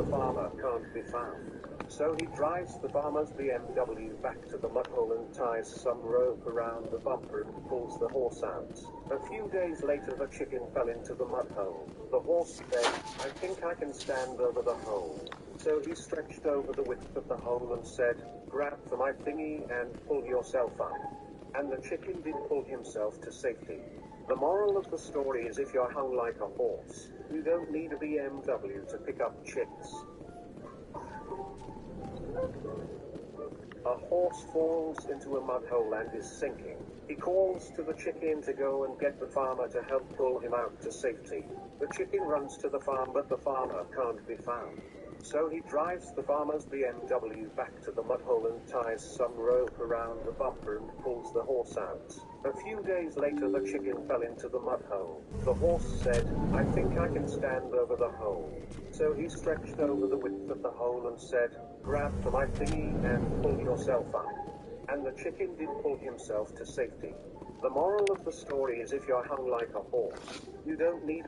the farmer can't be found. So he drives the farmer's BMW back to the mud hole and ties some rope around the bumper and pulls the horse out. A few days later, the chicken fell into the mud hole. The horse said, "I think I can stand over the hole." So he stretched over the width of the hole and said, "Grab for my thingy and pull yourself up." And the chicken did pull himself to safety. The moral of the story is if you're hung like a horse, you don't need a BMW to pick up chicks. A horse falls into a mud hole and is sinking. He calls to the chicken to go and get the farmer to help pull him out to safety. The chicken runs to the farm, but the farmer can't be found. So he drives the farmer's BMW back to the mud hole and ties some rope around the bumper and pulls the horse out. A few days later, the chicken fell into the mud hole. The horse said, "I think I can stand over the hole." So he stretched over the width of the hole and said, "Grab for my thingy and pull yourself up." And the chicken did pull himself to safety. The moral of the story is if you're hung like a horse, you don't need...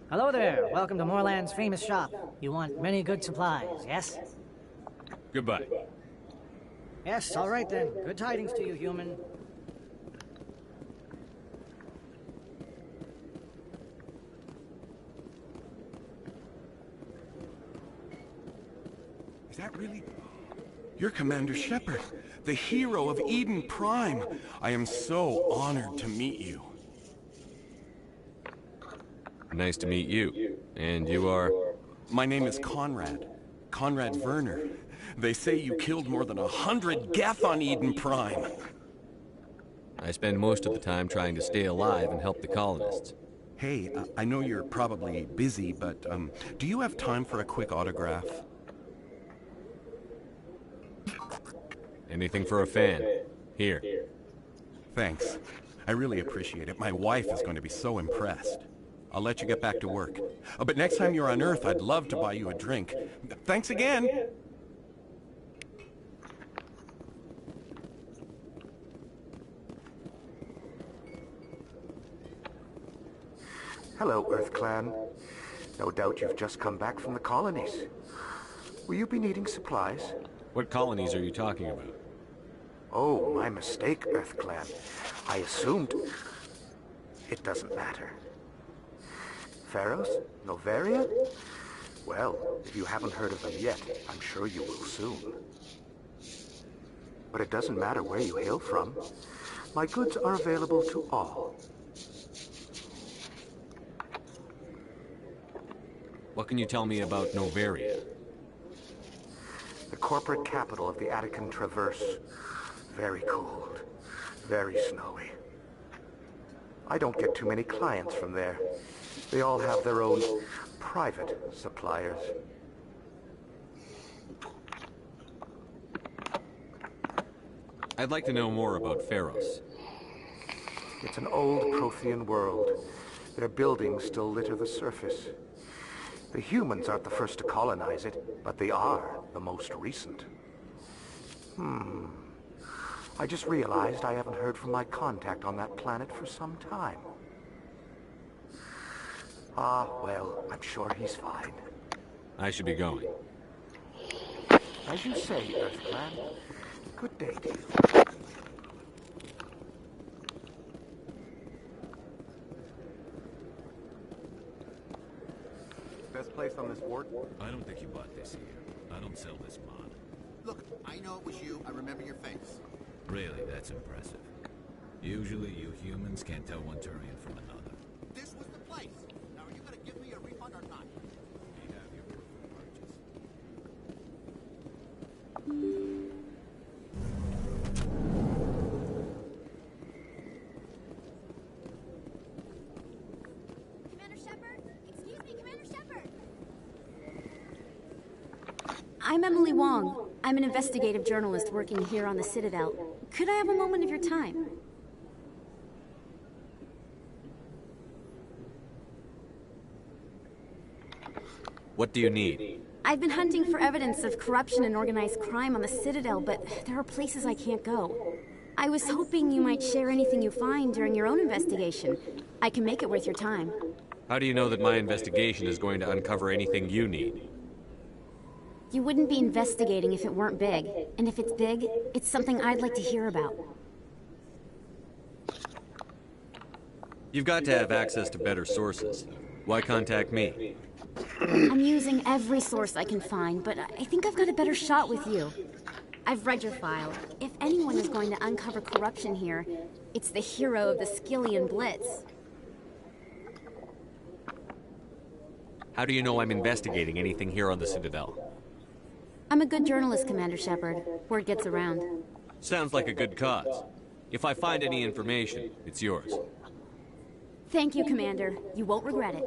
Hello there. Welcome to Moorland's famous shop. You want many good supplies, yes? Goodbye. Yes, all right then. Good tidings to you, human. Is that really... You're Commander Shepard, the hero of Eden Prime. I am so honored to meet you. Nice to meet you. And you are? My name is Conrad. Conrad Werner. They say you killed more than 100 Geth on Eden Prime. I spend most of the time trying to stay alive and help the colonists. Hey, I know you're probably busy, but do you have time for a quick autograph? Anything for a fan. Here. Thanks. I really appreciate it. My wife is going to be so impressed. I'll let you get back to work. Oh, but next time you're on Earth, I'd love to buy you a drink. Thanks again! Hello, Earth Clan. No doubt you've just come back from the colonies. Will you be needing supplies? What colonies are you talking about? Oh, my mistake, Earth Clan. I assumed... It doesn't matter. Pharaohs? Noveria? Well, if you haven't heard of them yet, I'm sure you will soon. But it doesn't matter where you hail from. My goods are available to all. What can you tell me about Noveria? The corporate capital of the Attican Traverse. Very cold. Very snowy. I don't get too many clients from there. They all have their own private suppliers. I'd like to know more about Pharos. It's an old Prothean world. Their buildings still litter the surface. The humans aren't the first to colonize it, but they are the most recent. I just realized I haven't heard from my contact on that planet for some time. Ah, well, I'm sure he's fine. I should be going. As you say, Earth Clan. Good day to you. Best place on this ward? I don't think you bought this here. I don't sell this mod. Look, I know it was you. I remember your face. Really, that's impressive. Usually you humans can't tell one Turian from another. This was the place. Now, are you going to give me a refund or not? We have your proof of purchase. Commander Shepard? Excuse me, Commander Shepard! I'm Emily Wong. I'm an investigative journalist working here on the Citadel. Could I have a moment of your time? What do you need? I've been hunting for evidence of corruption and organized crime on the Citadel, but there are places I can't go. I was hoping you might share anything you find during your own investigation. I can make it worth your time. How do you know that my investigation is going to uncover anything you need? You wouldn't be investigating if it weren't big. And if it's big, it's something I'd like to hear about. You've got to have access to better sources. Why contact me? I'm using every source I can find, but I think I've got a better shot with you. I've read your file. If anyone is going to uncover corruption here, it's the hero of the Skillian Blitz. How do you know I'm investigating anything here on the Citadel? I'm a good journalist, Commander Shepard. Word gets around. Sounds like a good cause. If I find any information, it's yours. Thank you, Commander. You won't regret it.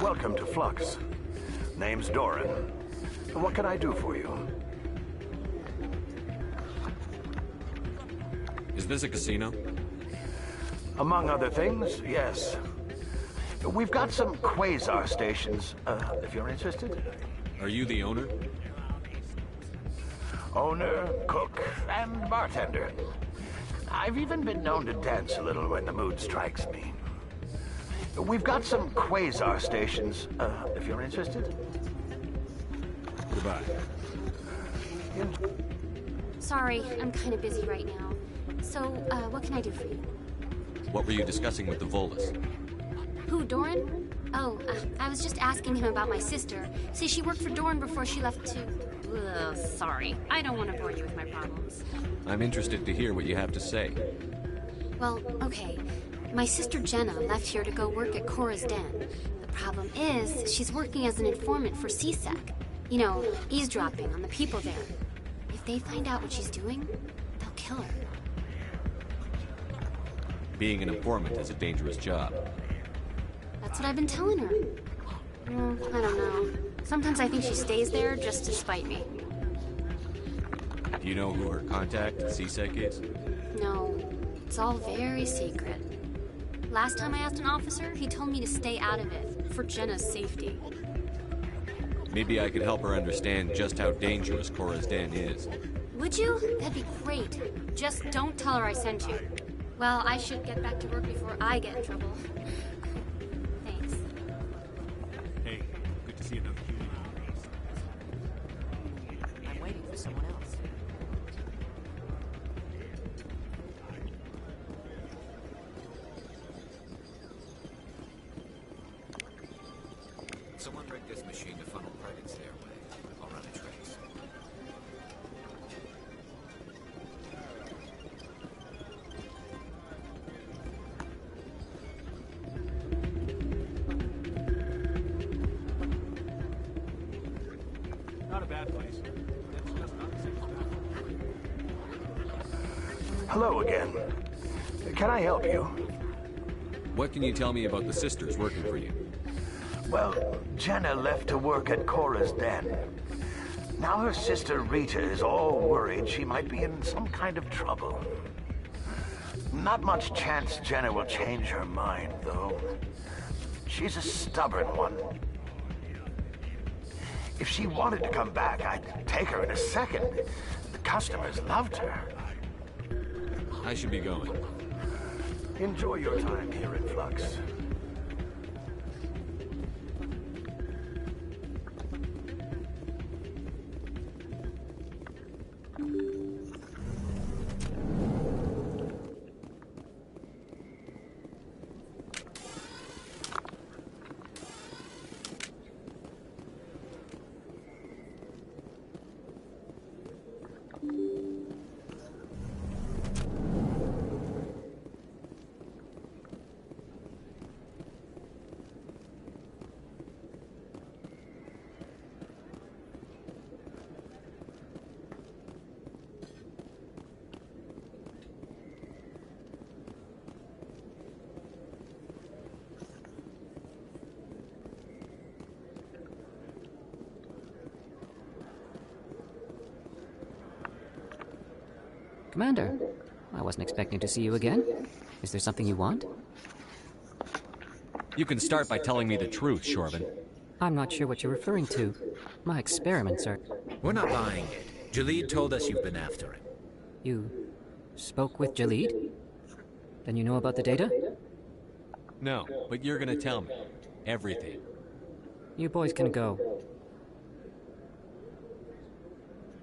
Welcome to Flux. Name's Doran. What can I do for you? Is this a casino? Among other things, yes. We've got some quasar stations, if you're interested. Are you the owner? Owner, cook, and bartender. I've even been known to dance a little when the mood strikes me. We've got some quasar stations, if you're interested. Goodbye. Sorry, I'm kind of busy right now. So, what can I do for you? What were you discussing with the Volus? Who, Doran? Oh, I was just asking him about my sister. See, she worked for Doran before she left to... Ugh, sorry. I don't want to bore you with my problems. I'm interested to hear what you have to say. Well, okay. My sister Jenna left here to go work at Cora's Den. The problem is, she's working as an informant for CSEC. You know, eavesdropping on the people there. If they find out what she's doing, they'll kill her. Being an informant is a dangerous job. That's what I've been telling her. I don't know. Sometimes I think she stays there just to spite me. Do you know who her contact at CSEC is? No, it's all very secret. Last time I asked an officer, he told me to stay out of it, for Jenna's safety. Maybe I could help her understand just how dangerous Cora's Den is. Would you? That'd be great. Just don't tell her I sent you. Well, I should get back to work before I get in trouble. Thanks. Hey, good to see another human. I'm waiting for someone else. Someone rigged this machine to funnel credits their way. I'll run a trace. Not a bad place. It's just not safe. Hello again. Can I help you? What can you tell me about the sisters working for you? Well, Jenna left to work at Cora's Den. Now her sister Rita is all worried she might be in some kind of trouble. Not much chance Jenna will change her mind, though. She's a stubborn one. If she wanted to come back, I'd take her in a second. The customers loved her. I should be going. Enjoy your time here in Flux. Commander, I wasn't expecting to see you again. Is there something you want? You can start by telling me the truth, Shorban. I'm not sure what you're referring to. My experiments are... We're not buying it. Jalid told us you've been after him. You spoke with Jalid? Then you know about the data? No, but you're gonna tell me. Everything. You boys can go.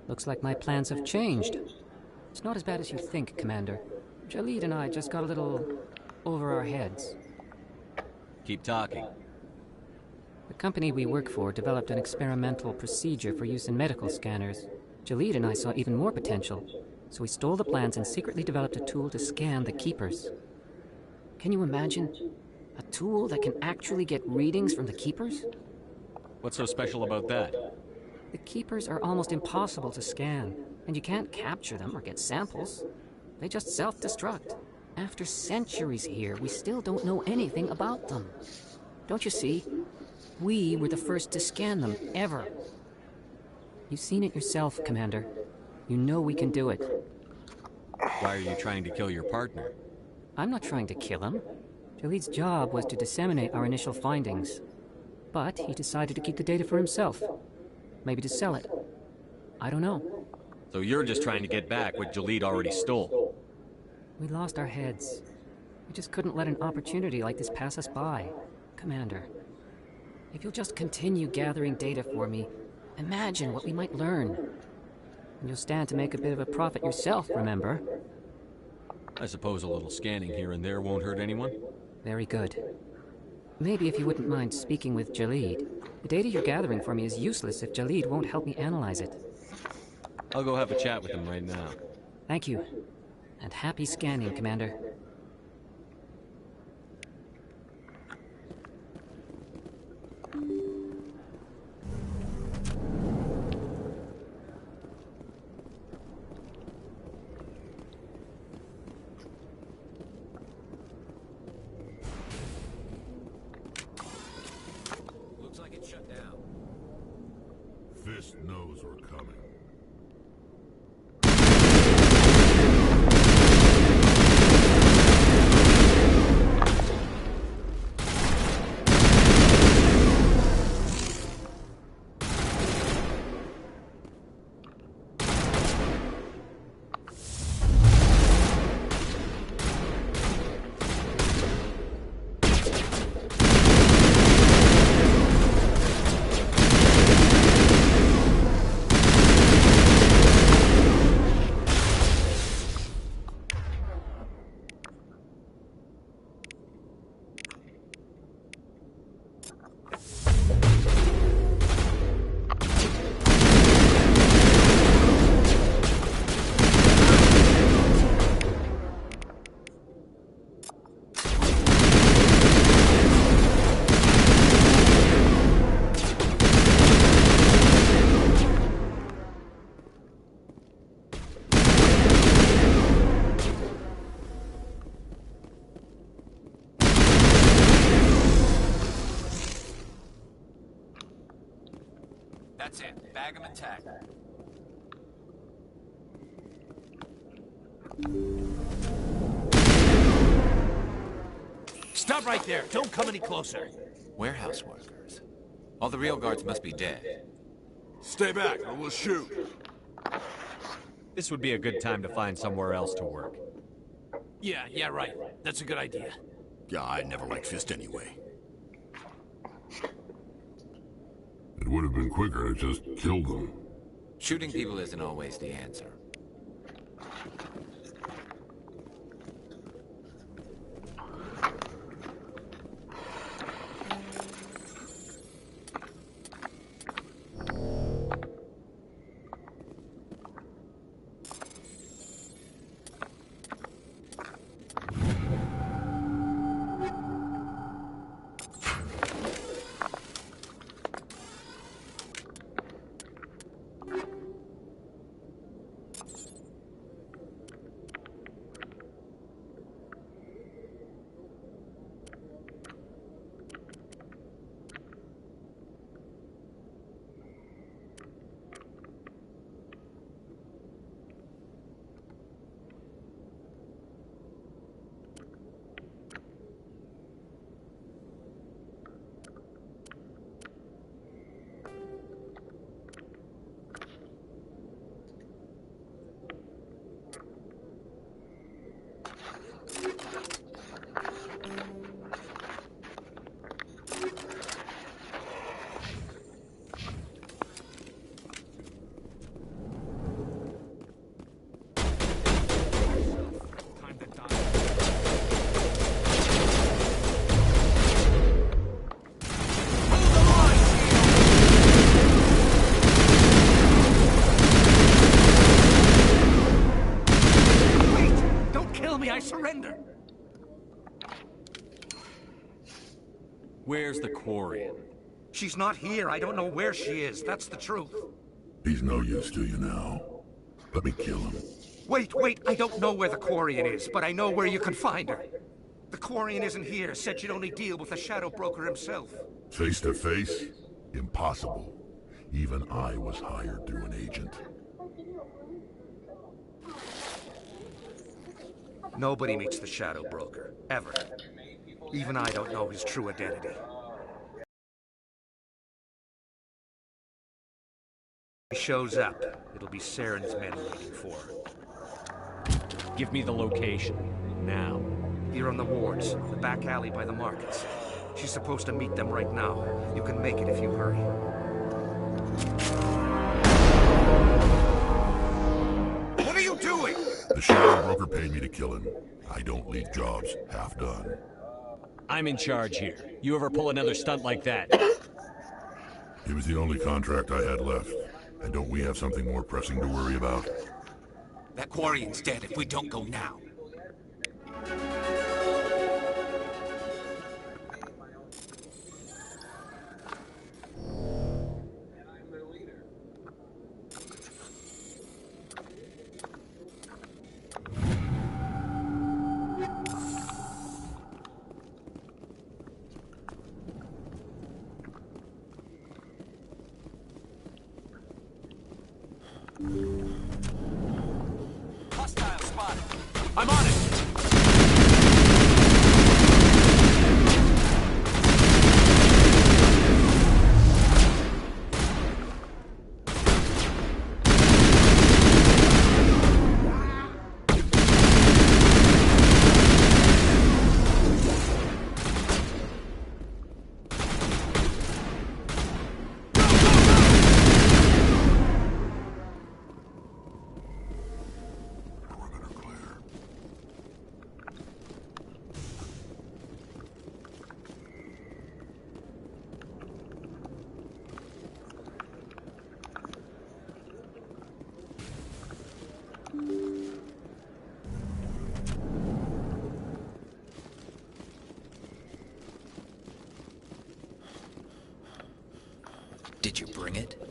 Looks like my plans have changed. It's not as bad as you think, Commander. Jalid and I just got a little over our heads. Keep talking. The company we work for developed an experimental procedure for use in medical scanners. Jalid and I saw even more potential, so we stole the plans and secretly developed a tool to scan the Keepers. Can you imagine? A tool that can actually get readings from the Keepers? What's so special about that? The Keepers are almost impossible to scan, and you can't capture them or get samples. They just self-destruct. After centuries here, we still don't know anything about them. Don't you see? We were the first to scan them, ever. You've seen it yourself, Commander. You know we can do it. Why are you trying to kill your partner? I'm not trying to kill him. Jalid's job was to disseminate our initial findings. But he decided to keep the data for himself. Maybe to sell it. I don't know. So you're just trying to get back what Jalid already stole? We lost our heads. We just couldn't let an opportunity like this pass us by. Commander, if you'll just continue gathering data for me, imagine what we might learn. And you'll stand to make a bit of a profit yourself, remember? I suppose a little scanning here and there won't hurt anyone? Very good. Maybe if you wouldn't mind speaking with Jalid. The data you're gathering for me is useless if Jalid won't help me analyze it. I'll go have a chat with him right now. Thank you. And happy scanning, Commander. Looks like it's shut down. Fist knows we're coming. That's it. Bag 'em and tag 'em. Stop right there. Don't come any closer. Warehouse workers. All the real guards must be dead. Stay back or we'll shoot. This would be a good time to find somewhere else to work. Yeah, right. That's a good idea. Yeah, I never liked Fist anyway. It would have been quicker to just kill them. Shooting people isn't always the answer. Where's the Quarian? She's not here. I don't know where she is. That's the truth. He's no use to you now. Let me kill him. Wait. I don't know where the Quarian is, but I know where you can find her. The Quarian isn't here. Said she'd only deal with the Shadow Broker himself. Face to face? Impossible. Even I was hired through an agent. Nobody meets the Shadow Broker, ever. Even I don't know his true identity. He shows up, it'll be Saren's men waiting for her. Give me the location. Now. Here on the wards, the back alley by the markets. She's supposed to meet them right now. You can make it if you hurry. What are you doing? The Shadow Broker paid me to kill him. I don't leave jobs half done. I'm in charge here. You ever pull another stunt like that? It was the only contract I had left. And don't we have something more pressing to worry about? That Quarian's dead if we don't go now. Hostile spotted. I'm on it. Did you bring it?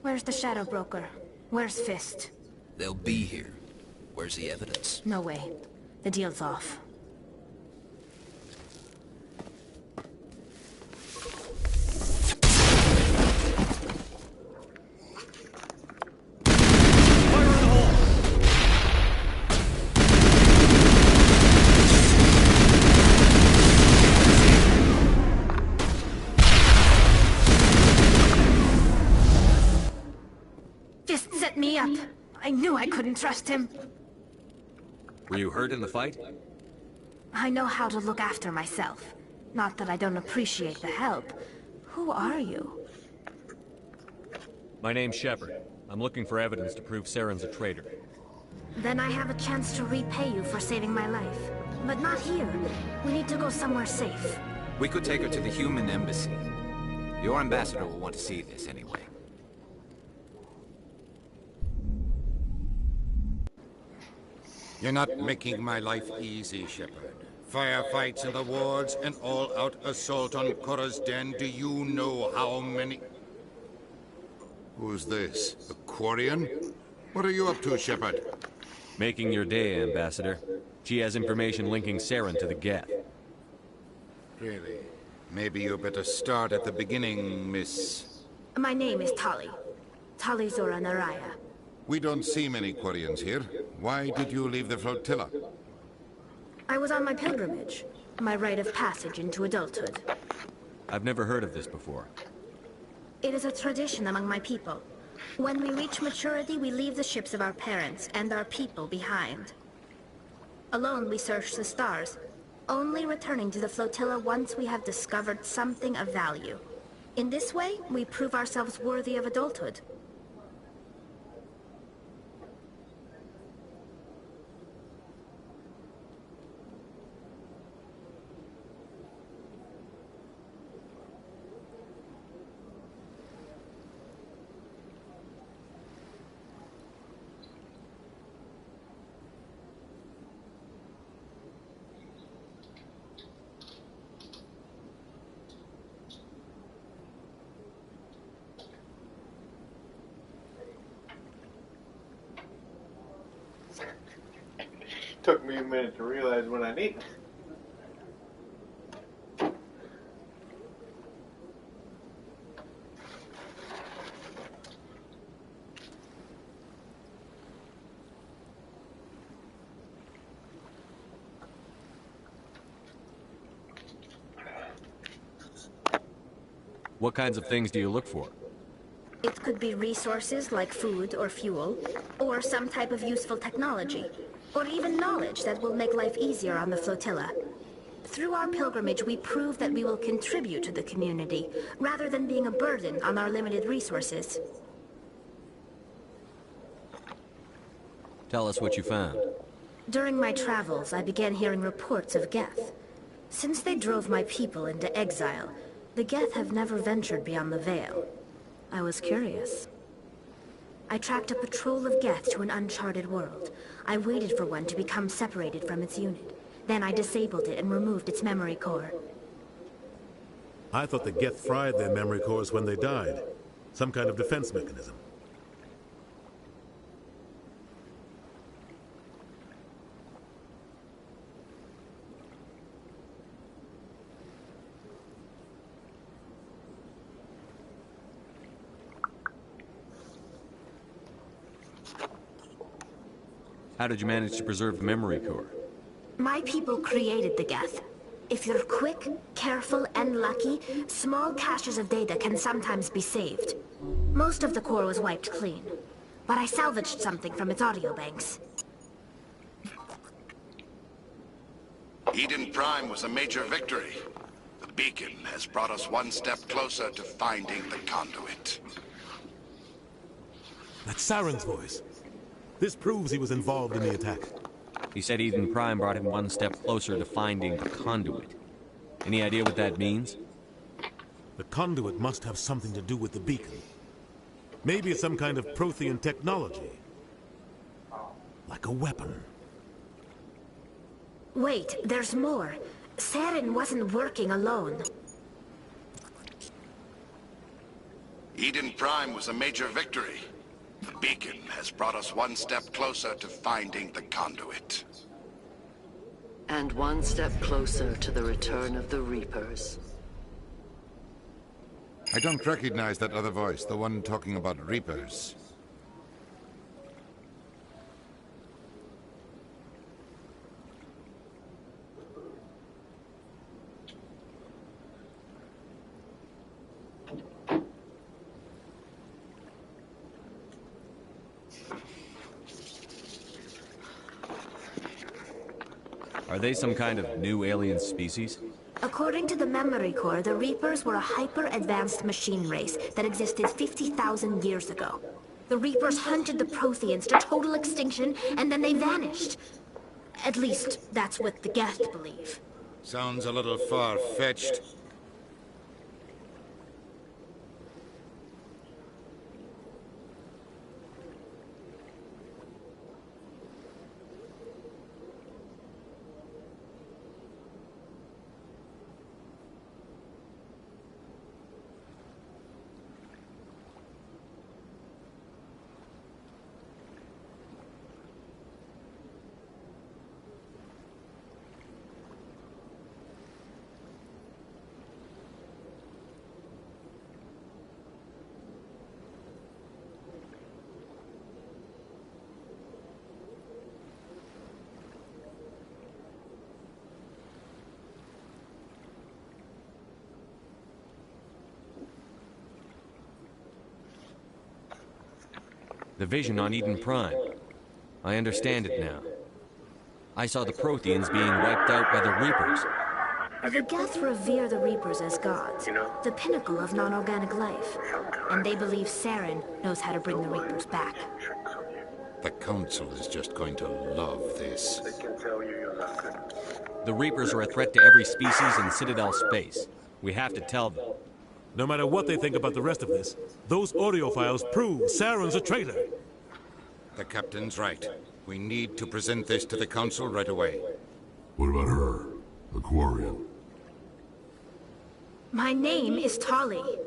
Where's the Shadow Broker? Where's Fist? They'll be here. Where's the evidence? No way. The deal's off. Me up. I knew I couldn't trust him. Were you hurt in the fight? I know how to look after myself. Not that I don't appreciate the help. Who are you? My name's Shepard. I'm looking for evidence to prove Saren's a traitor. Then I have a chance to repay you for saving my life. But not here. We need to go somewhere safe. We could take her to the human embassy. Your ambassador will want to see this anyway. You're not making my life easy, Shepard. Firefights in the wards, an all-out assault on Korra's Den. Do you know how many... Who's this? The Quarian? What are you up to, Shepard? Making your day, Ambassador. She has information linking Saren to the Geth. Really? Maybe you better start at the beginning, Miss... My name is Tali. Tali Zora Naraya. We don't see many Quarians here. Why did you leave the flotilla? I was on my pilgrimage. My rite of passage into adulthood. I've never heard of this before. It is a tradition among my people. When we reach maturity, we leave the ships of our parents and our people behind. Alone, we search the stars, only returning to the flotilla once we have discovered something of value. In this way, we prove ourselves worthy of adulthood. Took me a minute to realize what I need. What kinds of things do you look for? It could be resources like food or fuel, or some type of useful technology, or even knowledge that will make life easier on the flotilla. Through our pilgrimage, we prove that we will contribute to the community, rather than being a burden on our limited resources. Tell us what you found. During my travels, I began hearing reports of Geth. Since they drove my people into exile, the Geth have never ventured beyond the Veil. I was curious. I tracked a patrol of Geth to an uncharted world. I waited for one to become separated from its unit. Then I disabled it and removed its memory core. I thought the Geth fried their memory cores when they died. Some kind of defense mechanism. How did you manage to preserve the memory core? My people created the Geth. If you're quick, careful, and lucky, small caches of data can sometimes be saved. Most of the core was wiped clean, but I salvaged something from its audio banks. Eden Prime was a major victory. The beacon has brought us one step closer to finding the conduit. That's Saren's voice. This proves he was involved in the attack. He said Eden Prime brought him one step closer to finding the conduit. Any idea what that means? The conduit must have something to do with the beacon. Maybe it's some kind of Prothean technology. Like a weapon. Wait, there's more. Saren wasn't working alone. Eden Prime was a major victory. The beacon has brought us one step closer to finding the conduit. And one step closer to the return of the Reapers. I don't recognize that other voice, the one talking about Reapers. Are they some kind of new alien species? According to the memory core, the Reapers were a hyper-advanced machine race that existed 50,000 years ago. The Reapers hunted the Protheans to total extinction, and then they vanished. At least, that's what the Geth believe. Sounds a little far-fetched. The vision on Eden Prime. I understand it now. I saw the Protheans being wiped out by the Reapers. The Geth revere the Reapers as gods, the pinnacle of non-organic life. And they believe Saren knows how to bring the Reapers back. The Council is just going to love this. The Reapers are a threat to every species in Citadel space. We have to tell them. No matter what they think about the rest of this, those audio files prove Saren's a traitor. The Captain's right. We need to present this to the Council right away. What about her? Aquarian. My name is Tali.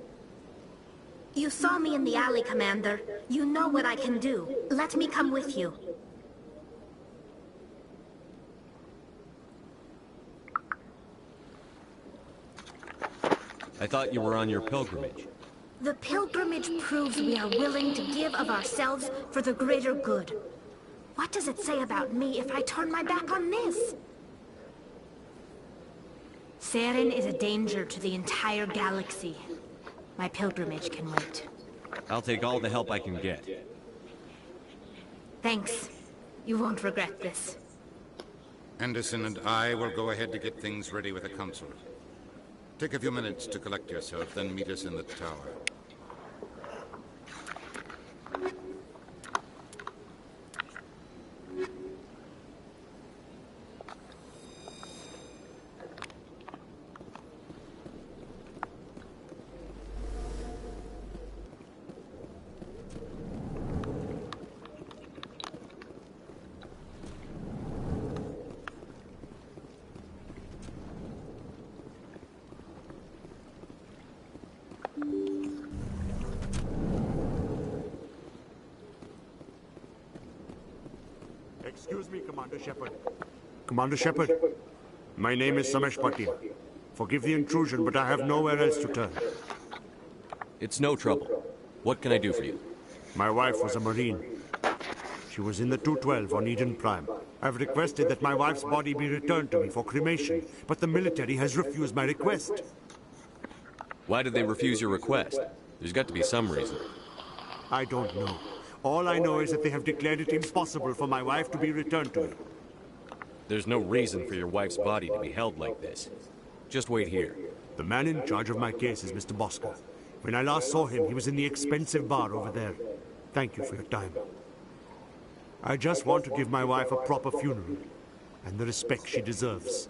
You saw me in the alley, Commander. You know what I can do. Let me come with you. I thought you were on your pilgrimage. The pilgrimage proves we are willing to give of ourselves for the greater good. What does it say about me if I turn my back on this? Saren is a danger to the entire galaxy. My pilgrimage can wait. I'll take all the help I can get. Thanks. You won't regret this. Anderson and I will go ahead to get things ready with the Council. Take a few minutes to collect yourself, then meet us in the tower. Excuse me, Commander Shepard. Commander Shepard, my name is Samesh Patil. Forgive the intrusion, but I have nowhere else to turn. It's no trouble. What can I do for you? My wife was a Marine. She was in the 212 on Eden Prime. I've requested that my wife's body be returned to me for cremation, but the military has refused my request. Why did they refuse your request? There's got to be some reason. I don't know. All I know is that they have declared it impossible for my wife to be returned to me. There's no reason for your wife's body to be held like this. Just wait here. The man in charge of my case is Mr. Bosca. When I last saw him, he was in the expensive bar over there. Thank you for your time. I just want to give my wife a proper funeral, and the respect she deserves.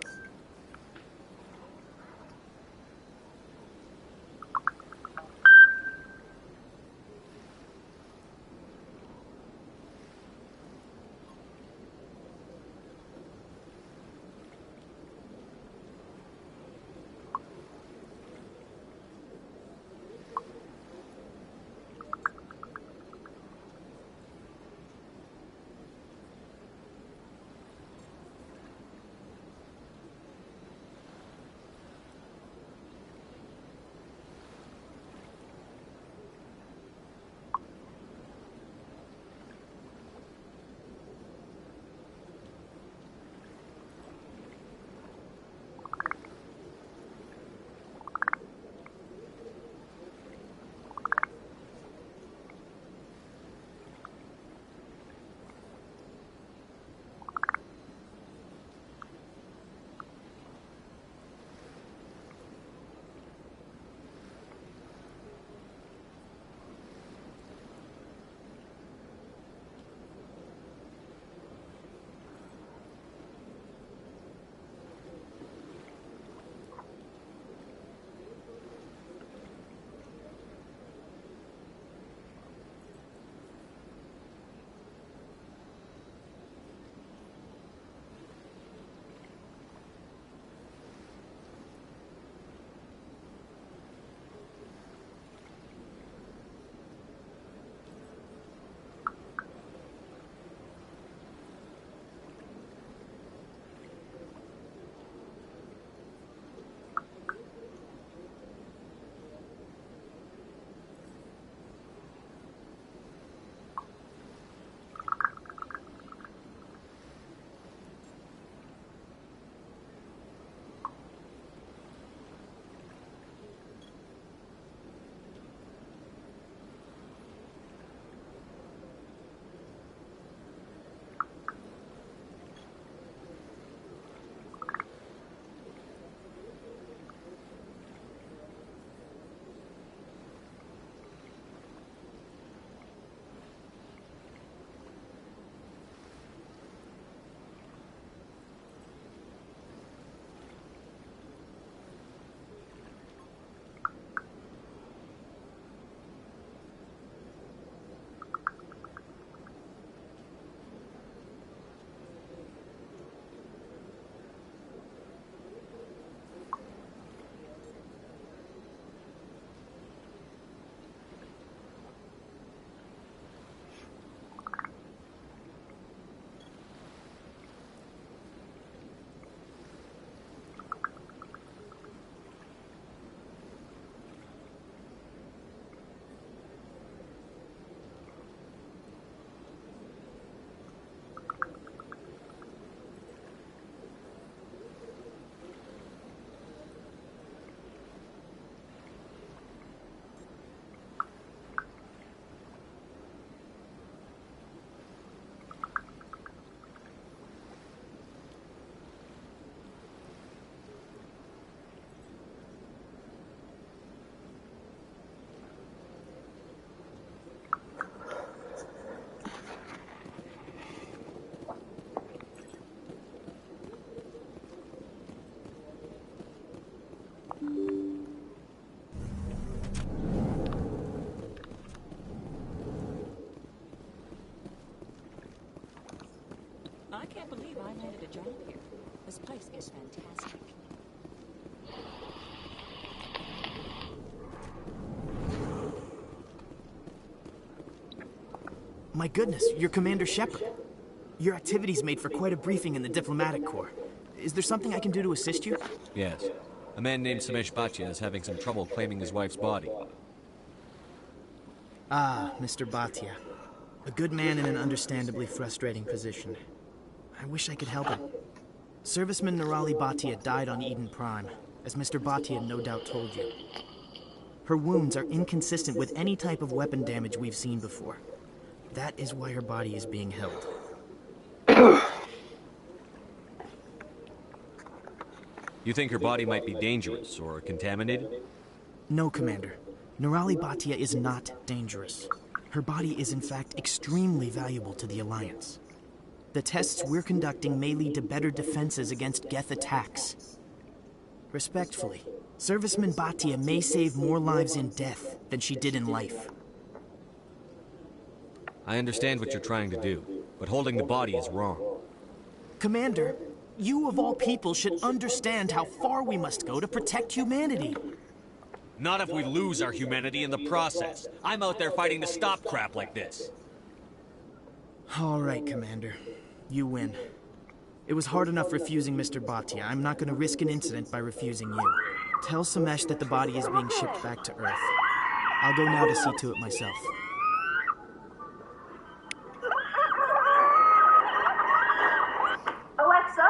I landed a job here. This place is fantastic. My goodness, you're Commander Shepard. Your activities made for quite a briefing in the Diplomatic Corps. Is there something I can do to assist you? Yes. A man named Samesh Bhatia is having some trouble claiming his wife's body. Ah, Mr. Bhatia. A good man in an understandably frustrating position. I wish I could help him. Serviceman Nirali Bhatia died on Eden Prime, as Mr. Bhatia no doubt told you. Her wounds are inconsistent with any type of weapon damage we've seen before. That is why her body is being held. You think her body might be dangerous or contaminated? No, Commander. Nirali Bhatia is not dangerous. Her body is in fact extremely valuable to the Alliance. The tests we're conducting may lead to better defenses against Geth attacks. Respectfully, Serviceman Bhatia may save more lives in death than she did in life. I understand what you're trying to do, but holding the body is wrong. Commander, you of all people should understand how far we must go to protect humanity. Not if we lose our humanity in the process. I'm out there fighting to stop crap like this. All right, Commander. You win. It was hard enough refusing Mr. Bhatia. I'm not going to risk an incident by refusing you. Tell Samesh that the body is being shipped back to Earth. I'll go now to see to it myself. Alexa,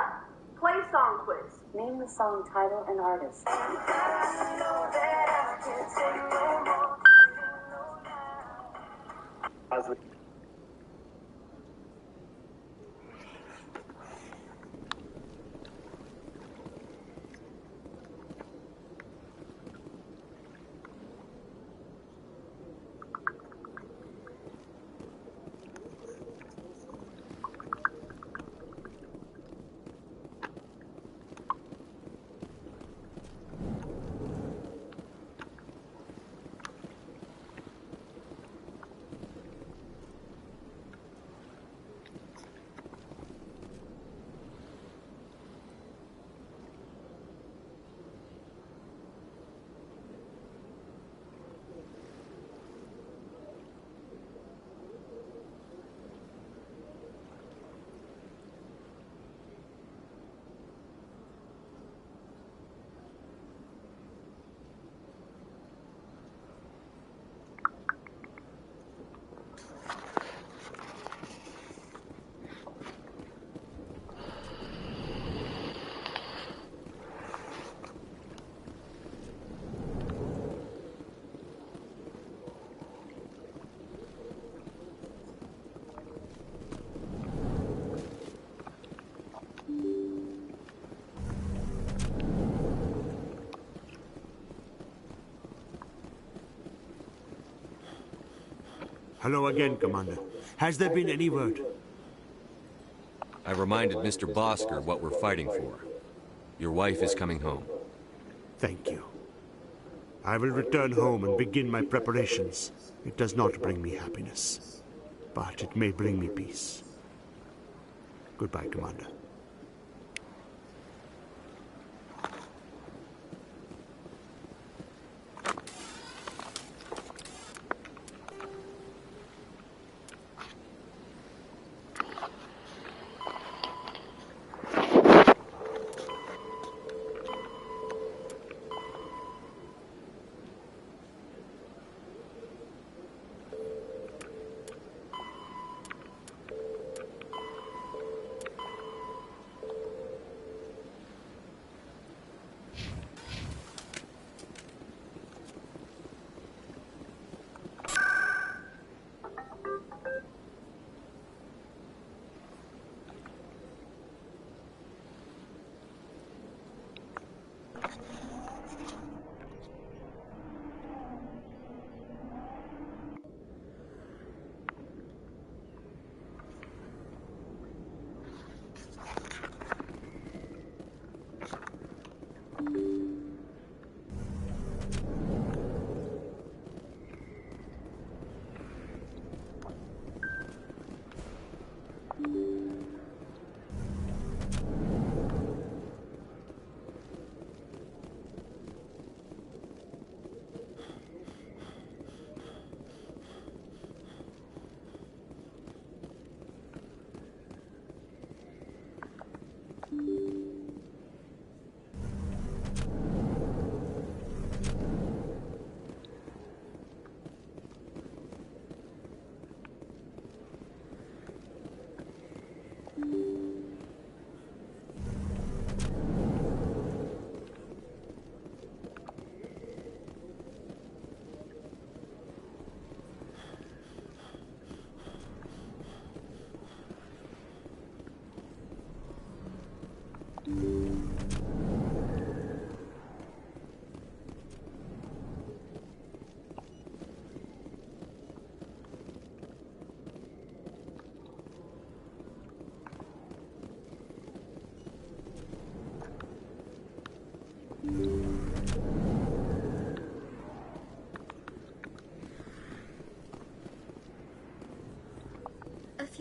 play song quiz. Name the song title and artist. Hello again, Commander. Has there been any word? I reminded Mr. Bosker what we're fighting for. Your wife is coming home. Thank you. I will return home and begin my preparations. It does not bring me happiness, but it may bring me peace. Goodbye, Commander.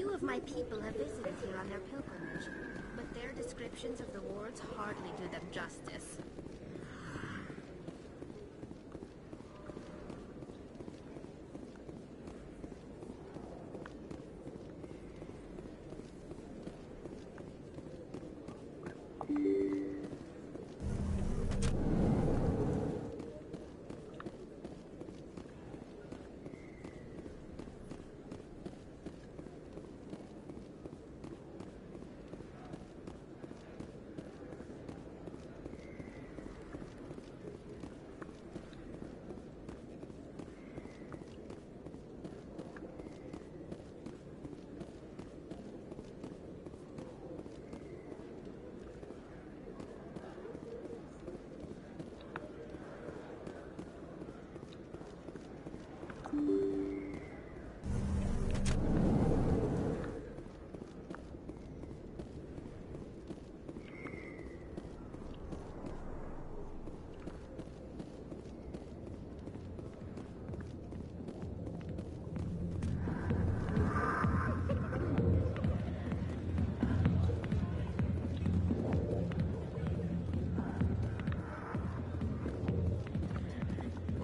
few of my people have visited here on their pilgrimage, but their descriptions of the wards hardly do them justice.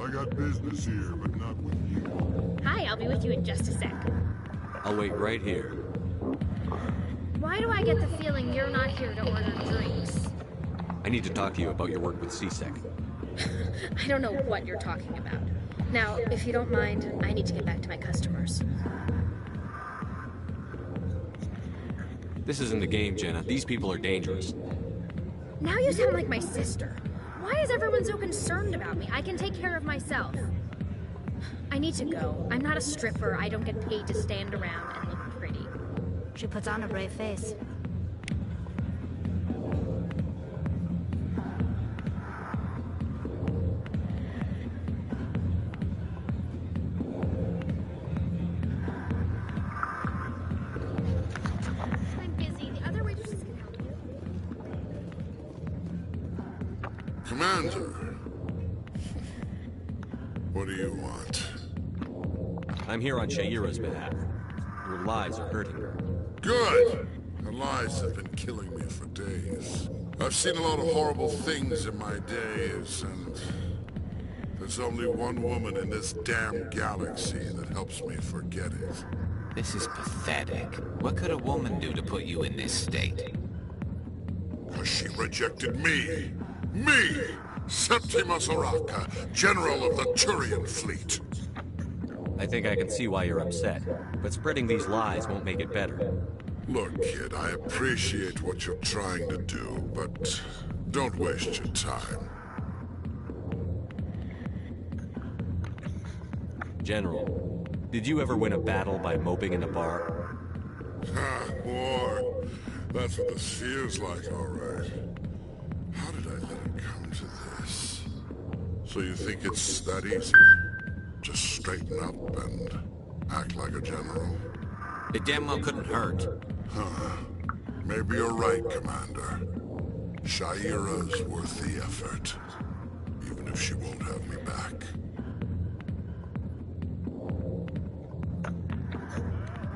I got business here, but not with you. Hi, I'll be with you in just a sec. I'll wait right here. Why do I get the feeling you're not here to order drinks? I need to talk to you about your work with CSEC. I don't know what you're talking about. Now, if you don't mind, I need to get back to my customers. This isn't a game, Jenna. These people are dangerous. Now you sound like my sister. Why is everyone so concerned about me? I can take care of myself. I need to go. I'm not a stripper. I don't get paid to stand around and look pretty. She puts on a brave face. I'm busy. The other waitresses can help you. Commander. What do you want? I'm here on Sha'ira's behalf. Your lies are hurting her. Good! Her lies have been killing me for days. I've seen a lot of horrible things in my days, and there's only one woman in this damn galaxy that helps me forget it. This is pathetic. What could a woman do to put you in this state? Because she rejected me! Me! Septimus Oraka, General of the Turian Fleet. I think I can see why you're upset, but spreading these lies won't make it better. Look, kid, I appreciate what you're trying to do, but don't waste your time. General, did you ever win a battle by moping in a bar? Ha, war. That's what this feels like, all right. How did I let it come to this? So you think it's that easy? Just straighten up and act like a general? It damn well couldn't hurt. Huh. Maybe you're right, Commander. Sha'ira's worth the effort. Even if she won't have me back.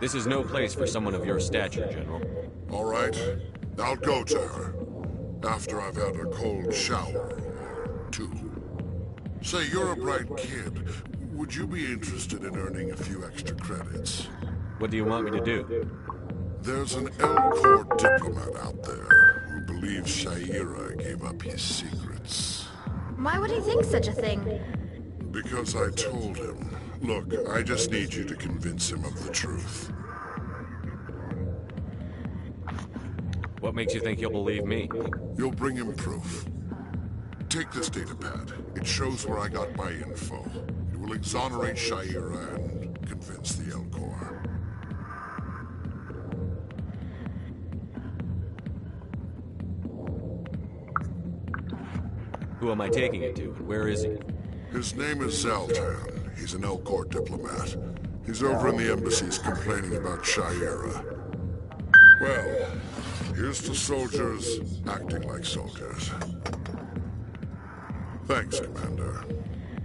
This is no place for someone of your stature, General. All right. I'll go to her. After I've had a cold shower or two. Say, you're a bright kid. Would you be interested in earning a few extra credits? What do you want me to do? There's an Elcor diplomat out there who believes Sha'ira gave up his secrets. Why would he think such a thing? Because I told him. Look, I just need you to convince him of the truth. What makes you think he'll believe me? You'll bring him proof. Take this datapad. It shows where I got my info. It will exonerate Sha'ira and convince the Elcor. Who am I taking it to, and where is he? His name is Zaltan. He's an Elcor diplomat. He's over in the embassies complaining about Sha'ira. Well, here's to soldiers acting like soldiers. Thanks, Commander.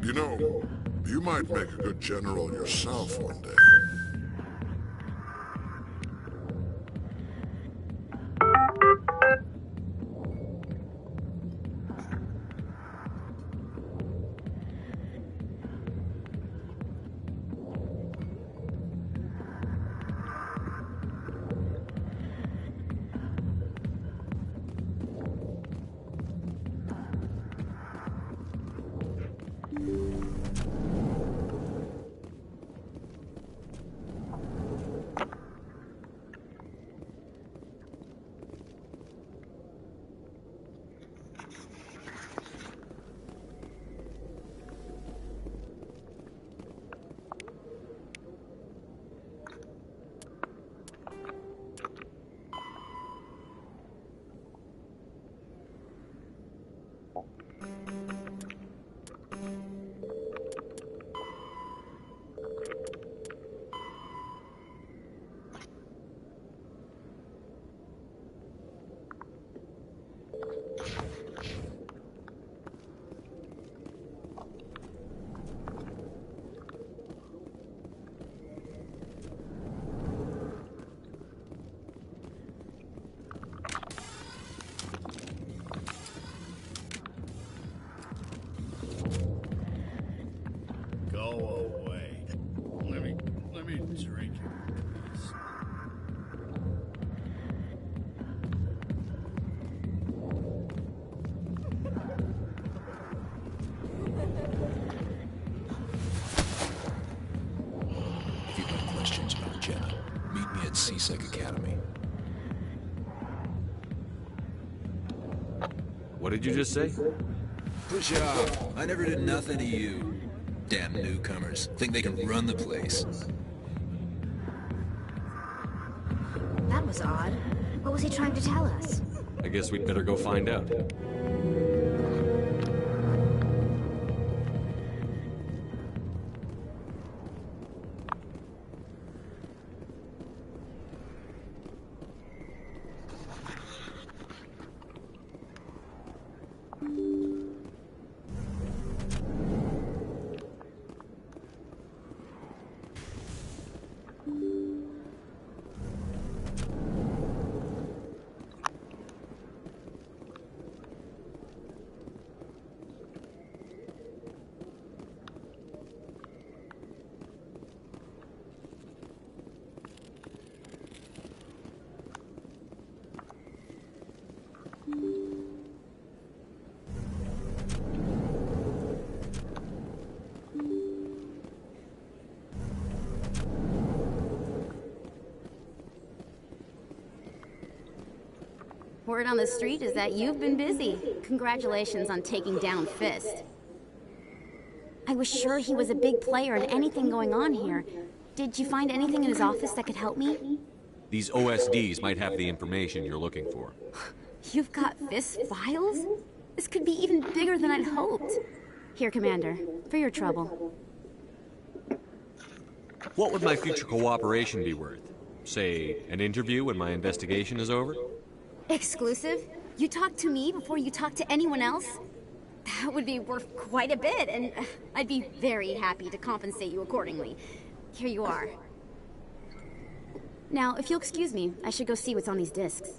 You know, you might make a good general yourself one day. C-Sec Academy. What did you just say? Push off. I never did nothing to you. Damn newcomers. Think they can run the place. That was odd. What was he trying to tell us? I guess we'd better go find out. Word on the street is that you've been busy. Congratulations on taking down Fist. I was sure he was a big player in anything going on here. Did you find anything in his office that could help me? These OSDs might have the information you're looking for. You've got Fist files? This could be even bigger than I'd hoped. Here, Commander, for your trouble. What would my future cooperation be worth? Say, an interview when my investigation is over? Exclusive? You talk to me before you talk to anyone else? That would be worth quite a bit, and I'd be very happy to compensate you accordingly. Here you are. Now, if you'll excuse me, I should go see what's on these discs.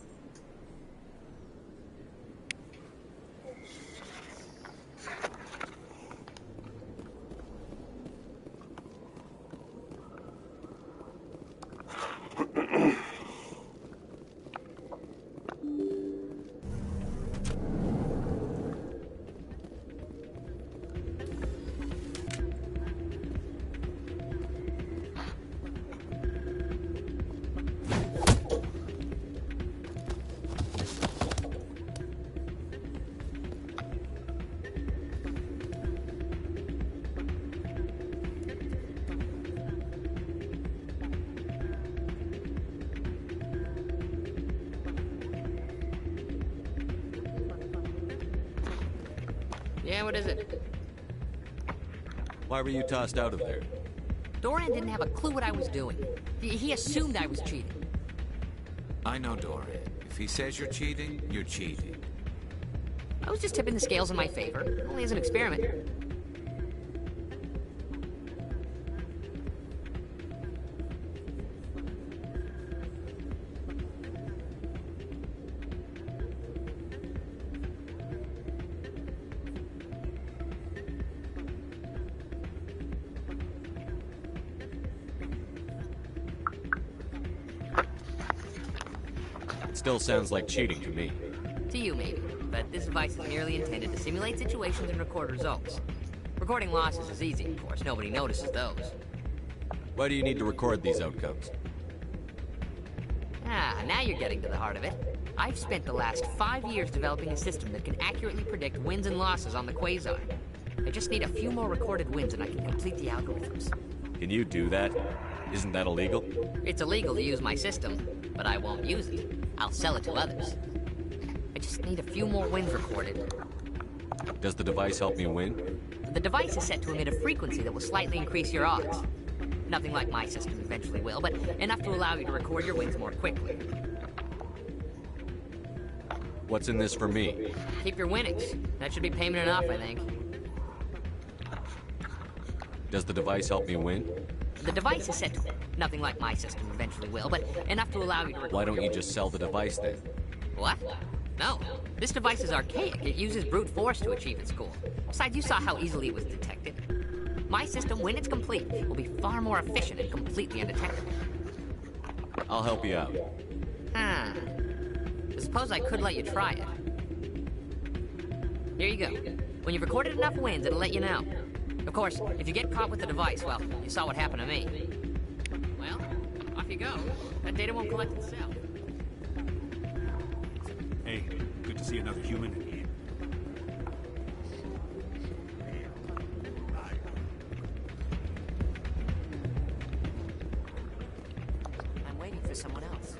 Yeah, what is it? Why were you tossed out of there? Doran didn't have a clue what I was doing. He assumed I was cheating. I know Doran. If he says you're cheating, you're cheating. I was just tipping the scales in my favor, only as an experiment. Still sounds like cheating to me. To you, maybe. But this device is merely intended to simulate situations and record results. Recording losses is easy, of course. Nobody notices those. Why do you need to record these outcomes? Ah, now you're getting to the heart of it. I've spent the last 5 years developing a system that can accurately predict wins and losses on the Quasar. I just need a few more recorded wins and I can complete the algorithms. Can you do that? Isn't that illegal? It's illegal to use my system, but I won't use it. I'll sell it to others. I just need a few more wins recorded. Does the device help me win? The device is set to emit a frequency that will slightly increase your odds. Nothing like my system eventually will, but enough to allow you to record your wins more quickly. What's in this for me? Keep your winnings. That should be payment enough, I think. Does the device help me win? The device is set to... Nothing like my system eventually will, but enough to allow you to record. Why don't you just sell the device then? What? No. This device is archaic. It uses brute force to achieve its goal. Besides, you saw how easily it was detected. My system, when it's complete, will be far more efficient and completely undetectable. I'll help you out. I suppose I could let you try it. Here you go. When you've recorded enough wins, it'll let you know. Of course, if you get caught with the device, well, you saw what happened to me. Well, off you you go. That data won't collect itself. Hey, good to see another human in here. I'm waiting for someone else.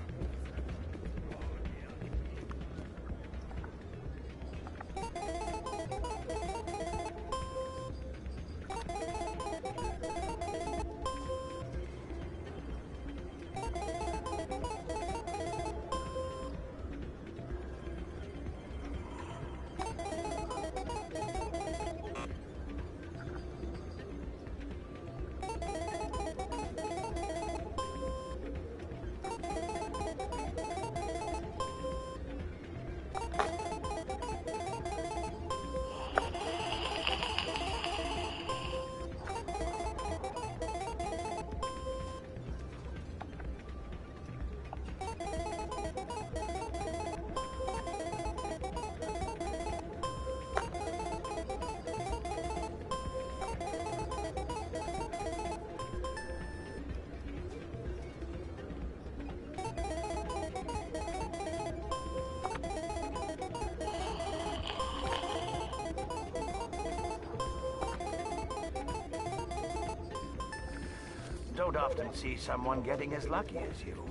Don't often see someone getting as lucky as you.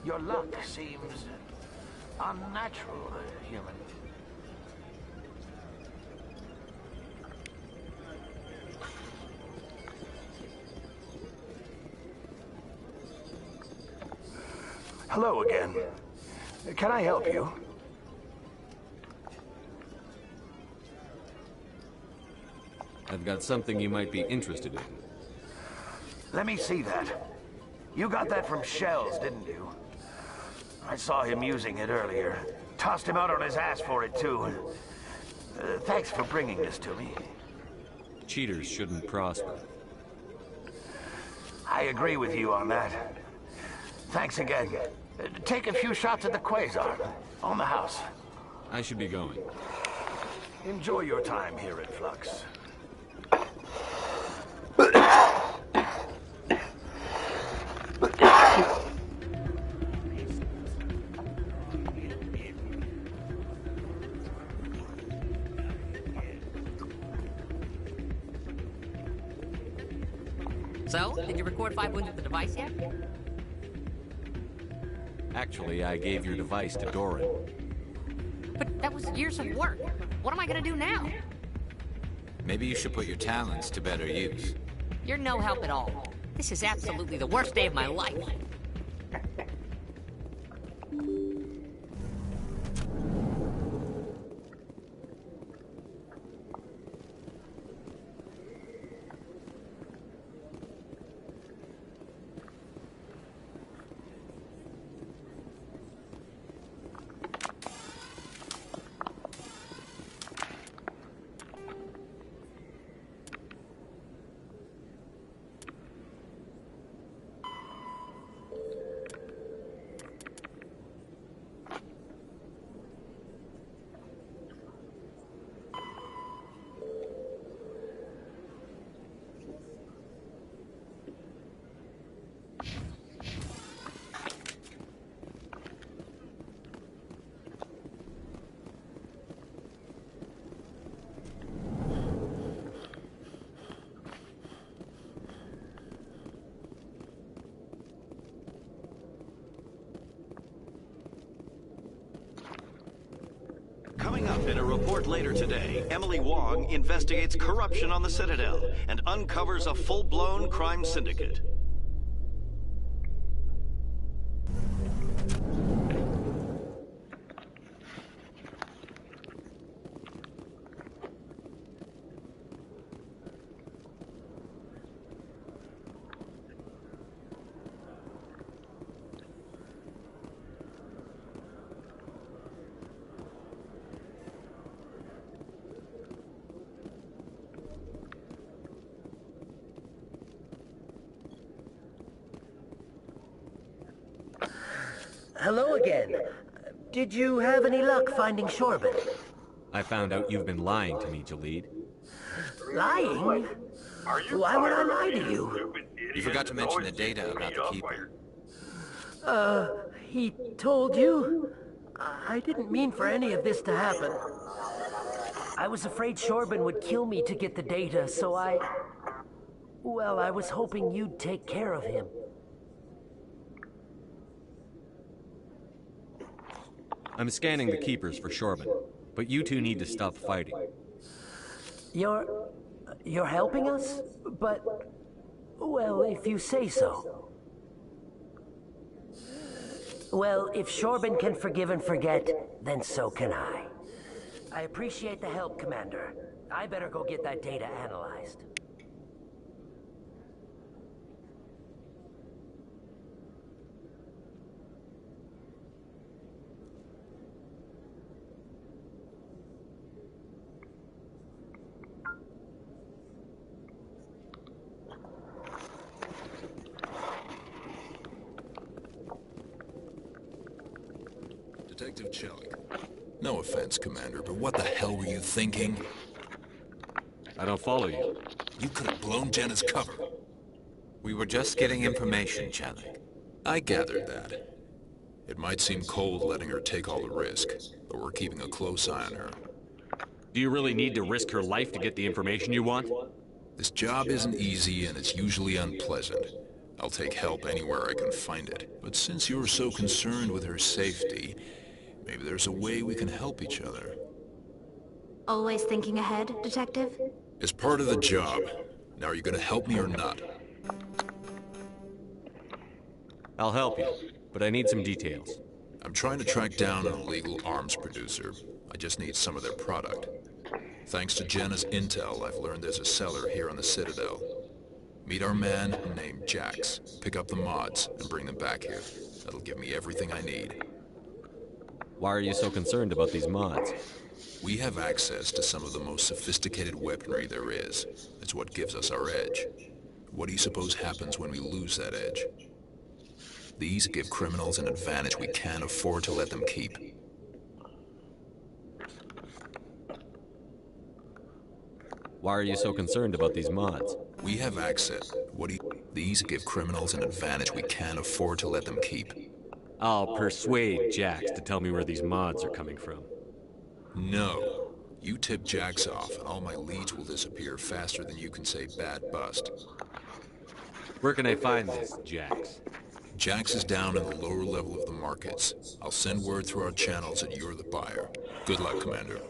Your luck seems unnatural, human. Hello again. Can I help you? I've got something you might be interested in. Let me see that. You got that from Shells, didn't you? I saw him using it earlier. Tossed him out on his ass for it, too. Thanks for bringing this to me. Cheaters shouldn't prosper. I agree with you on that. Thanks again. Take a few shots at the Quasar. On the house. I should be going. Enjoy your time here at Flux. So, did you record 5 wounds with the device yet? Actually, I gave your device to Doran. But that was years of work. What am I gonna do now? Maybe you should put your talents to better use. You're no help at all. This is absolutely the worst day of my life. Coming up in a report later today, Emily Wong investigates corruption on the Citadel and uncovers a full-blown crime syndicate. Hello again. Did you have any luck finding Shorben? I found out you've been lying to me, Jalid. Lying? Why would I lie to you? You forgot to mention the data about the Keeper. He told you? I didn't mean for any of this to happen. I was afraid Shorben would kill me to get the data, so well, I was hoping you'd take care of him. I'm scanning the Keepers for Shorben, but you two need to stop fighting. You're helping us? But, well, if you say so. Well, if Shorben can forgive and forget, then so can I. I appreciate the help, Commander. I better go get that data analyzed. Detective Chelik. No offense, Commander, but what the hell were you thinking? I don't follow you. You could have blown Jenna's cover. We were just getting information, Chelik. I gathered that. It might seem cold letting her take all the risk, but we're keeping a close eye on her. Do you really need to risk her life to get the information you want? This job isn't easy and it's usually unpleasant. I'll take help anywhere I can find it. But since you're so concerned with her safety, maybe there's a way we can help each other. Always thinking ahead, Detective? It's part of the job. Now, are you gonna help me or not? I'll help you, but I need some details. I'm trying to track down an illegal arms producer. I just need some of their product. Thanks to Jenna's intel, I've learned there's a seller here on the Citadel. Meet our man named Jax. Pick up the mods and bring them back here. That'll give me everything I need. Why are you so concerned about these mods? We have access to some of the most sophisticated weaponry there is. It's what gives us our edge. What do you suppose happens when we lose that edge? These give criminals an advantage we can't afford to let them keep. Why are you so concerned about these mods? We have access. These give criminals an advantage we can't afford to let them keep. I'll persuade Jax to tell me where these mods are coming from. No. You tip Jax off, and all my leads will disappear faster than you can say bad bust. Where can I find this, Jax? Jax is down in the lower level of the markets. I'll send word through our channels that you're the buyer. Good luck, Commander.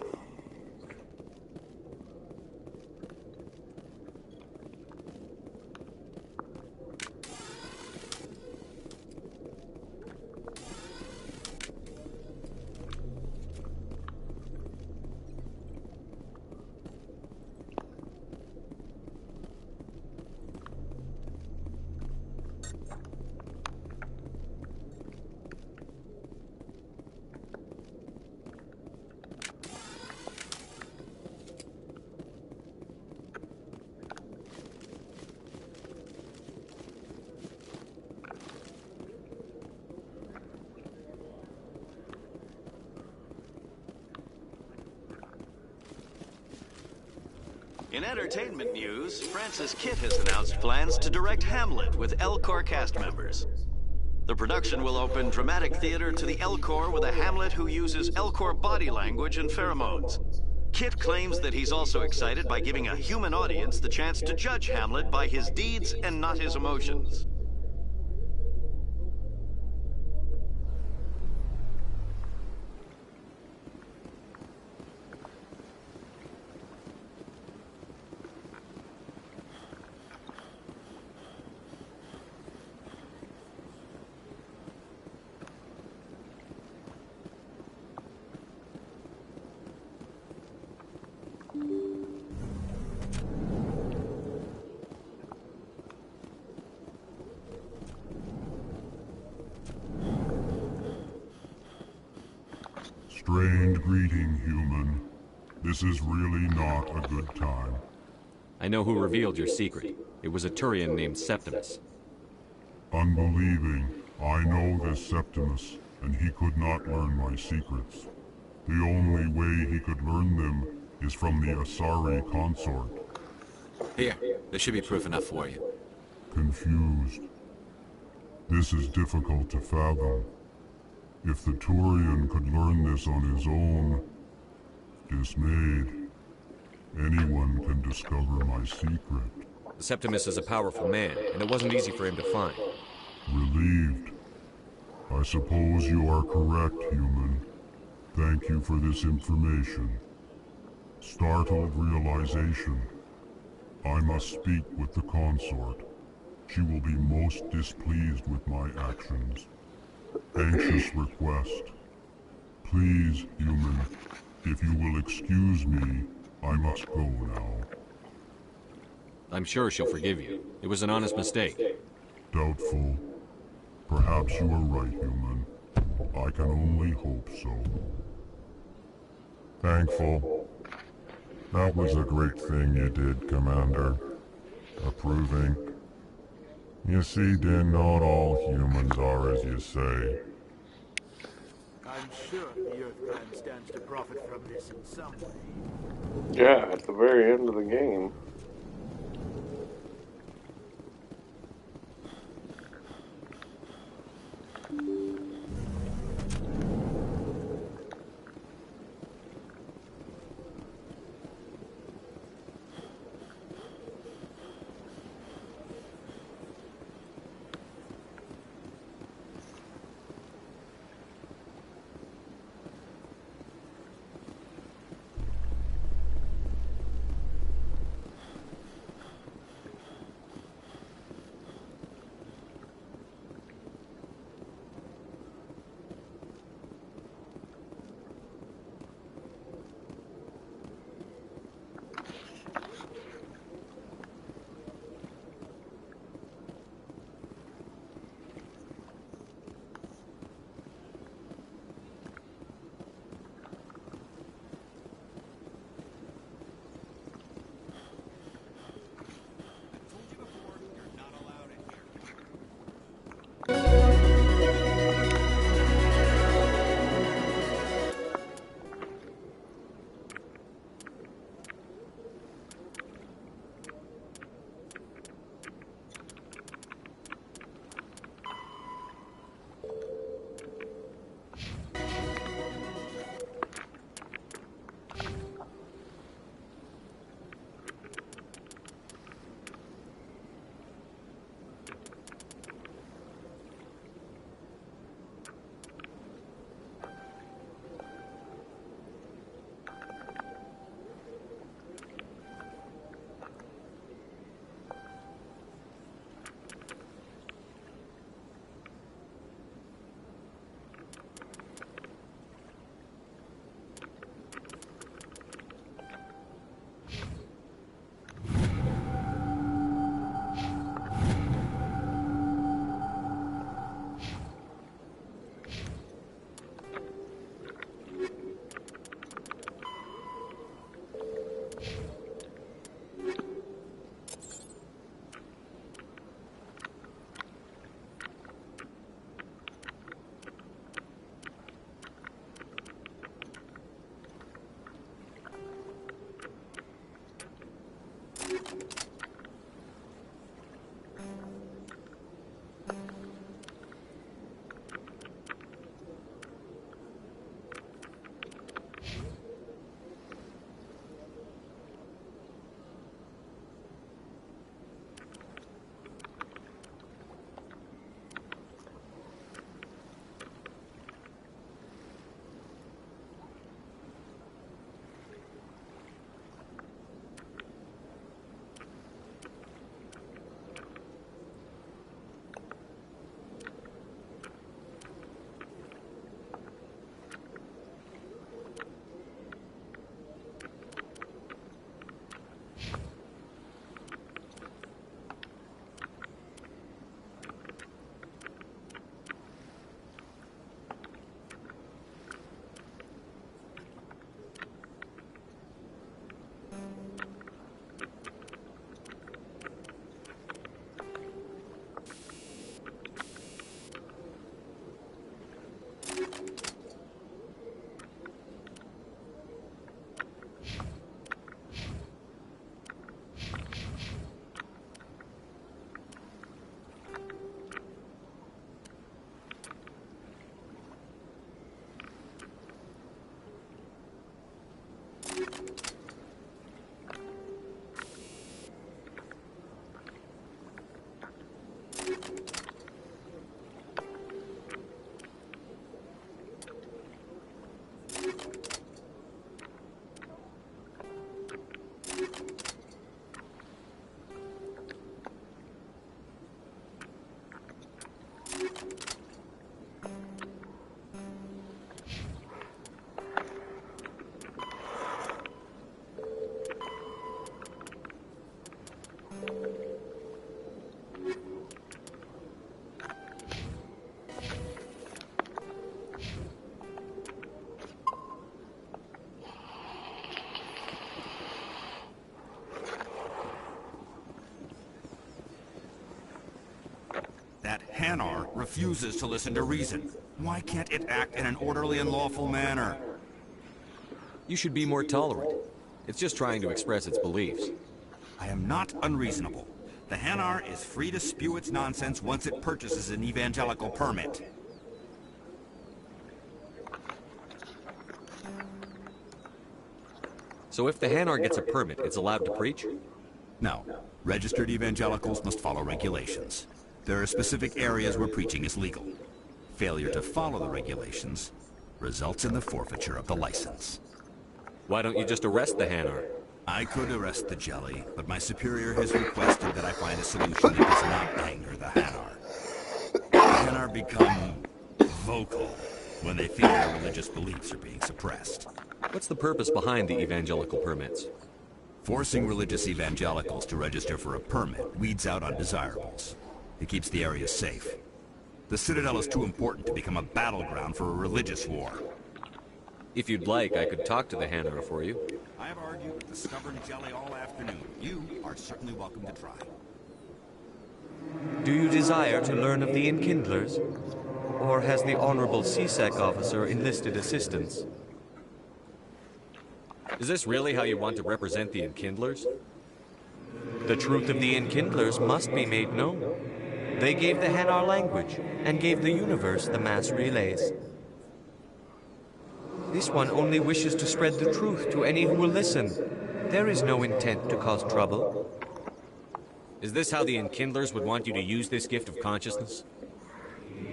In entertainment news, Francis Kitt has announced plans to direct Hamlet with Elcor cast members. The production will open dramatic theater to the Elcor with a Hamlet who uses Elcor body language and pheromones. Kitt claims that he's also excited by giving a human audience the chance to judge Hamlet by his deeds and not his emotions. strained greeting, human. This is really not a good time. I know who revealed your secret. It was a Turian named Septimus. Unbelieving, I know this Septimus, and he could not learn my secrets. The only way he could learn them is from the Asari consort. Here, there should be proof enough for you. Confused. This is difficult to fathom. If the Turian could learn this on his own, dismayed, anyone can discover my secret. Septimus is a powerful man, and it wasn't easy for him to find. Relieved. I suppose you are correct, human. Thank you for this information. Startled realization. I must speak with the consort. She will be most displeased with my actions. Anxious request. Please, human, if you will excuse me, I must go now. I'm sure she'll forgive you. It was an honest mistake. Doubtful. Perhaps you are right, human. I can only hope so. Thankful. That was a great thing you did, Commander. Approving. You see, Din, not all humans are as you say. I'm sure the Earthman stands to profit from this in some way. Yeah, at the very end of the game. Hanar refuses to listen to reason. Why can't it act in an orderly and lawful manner? You should be more tolerant. It's just trying to express its beliefs. I am not unreasonable. The Hanar is free to spew its nonsense once it purchases an evangelical permit. So if the Hanar gets a permit, it's allowed to preach? No. Registered evangelicals must follow regulations. There are specific areas where preaching is legal. Failure to follow the regulations results in the forfeiture of the license. Why don't you just arrest the Hanar? I could arrest the jelly, but my superior has requested that I find a solution that does not anger the Hanar. The Hanar become vocal when they feel their religious beliefs are being suppressed. What's the purpose behind the evangelical permits? Forcing religious evangelicals to register for a permit weeds out undesirables. It keeps the area safe. The Citadel is too important to become a battleground for a religious war. If you'd like, I could talk to the Hanar for you. I have argued with the stubborn jelly all afternoon. You are certainly welcome to try. Do you desire to learn of the Enkindlers? Or has the Honorable CSEC officer enlisted assistance? Is this really how you want to represent the Enkindlers? The truth of the Enkindlers must be made known. They gave the Hanar language, and gave the universe the mass relays. This one only wishes to spread the truth to any who will listen. There is no intent to cause trouble. Is this how the Enkindlers would want you to use this gift of consciousness?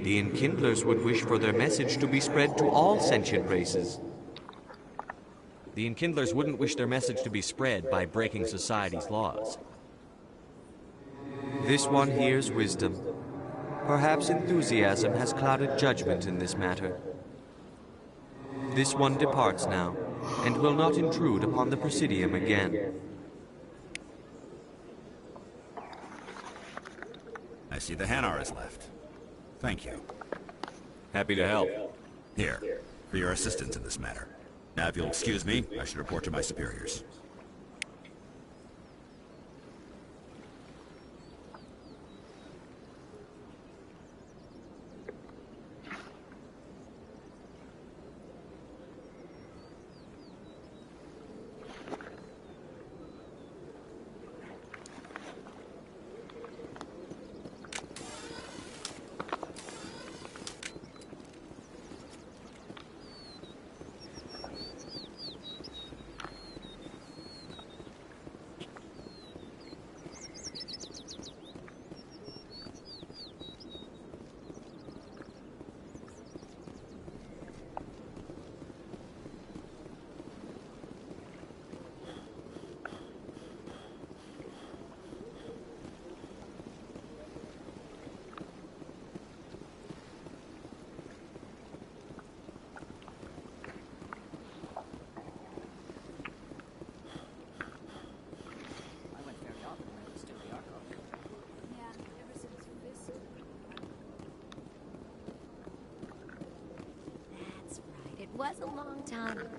The Enkindlers would wish for their message to be spread to all sentient races. The Enkindlers wouldn't wish their message to be spread by breaking society's laws. This one hears wisdom. Perhaps enthusiasm has clouded judgment in this matter. This one departs now, and will not intrude upon the Presidium again. I see the Hanar is left. Thank you. Happy to help. Here, for your assistance in this matter. Now, if you'll excuse me, I should report to my superiors. It was a long time ago.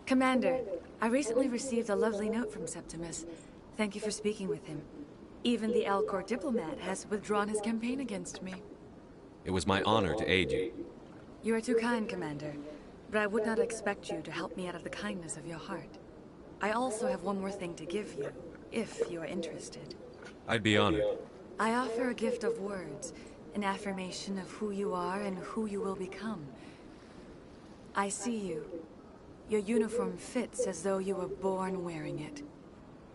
Commander, I recently received a lovely note from Septimus. Thank you for speaking with him. Even the Elcor diplomat has withdrawn his campaign against me. It was my honor to aid you. You are too kind, Commander, but I would not expect you to help me out of the kindness of your heart. I also have one more thing to give you, if you are interested. I'd be honored. I offer a gift of words, an affirmation of who you are and who you will become. I see you. Your uniform fits as though you were born wearing it.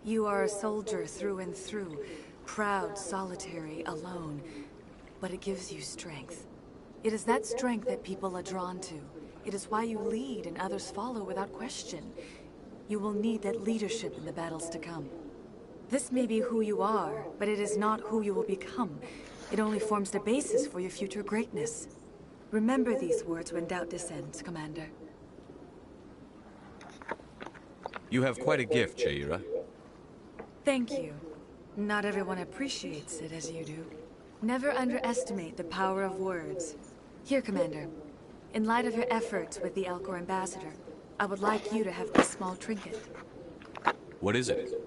You are a soldier through and through, proud, solitary, alone, but it gives you strength. It is that strength that people are drawn to. It is why you lead and others follow without question. You will need that leadership in the battles to come. This may be who you are, but it is not who you will become. It only forms the basis for your future greatness. Remember these words when doubt descends, Commander. You have quite a gift, Jaira. Thank you. Not everyone appreciates it as you do. Never underestimate the power of words. Here, Commander. In light of your efforts with the Elcor ambassador, I would like you to have this small trinket. What is it?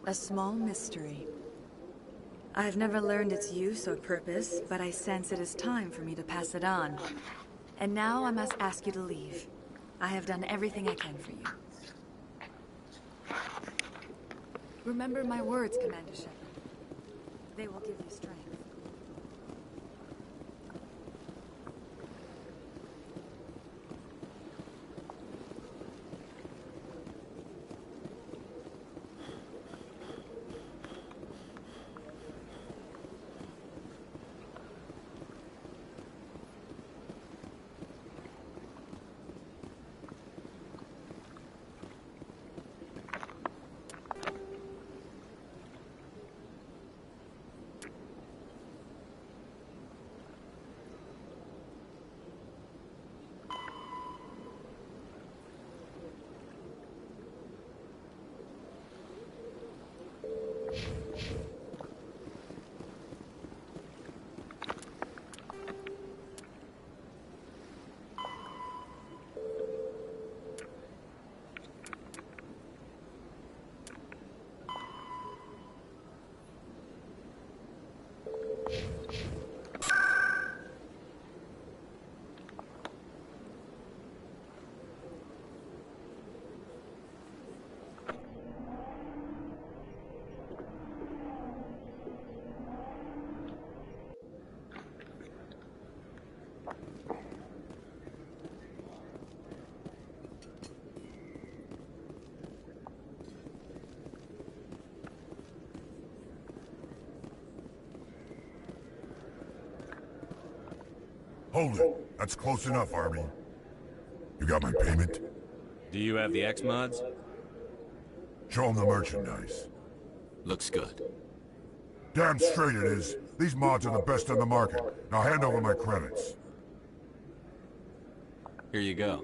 A small mystery. I have never learned its use or purpose, but I sense it is time for me to pass it on. And now I must ask you to leave. I have done everything I can for you. Remember my words, Commander Shepard. They will give you strength. Hold it. That's close enough, Army. You got my payment? Do you have the X-Mods? Show them the merchandise. Looks good. Damn straight it is. These mods are the best on the market. Now hand over my credits. Here you go.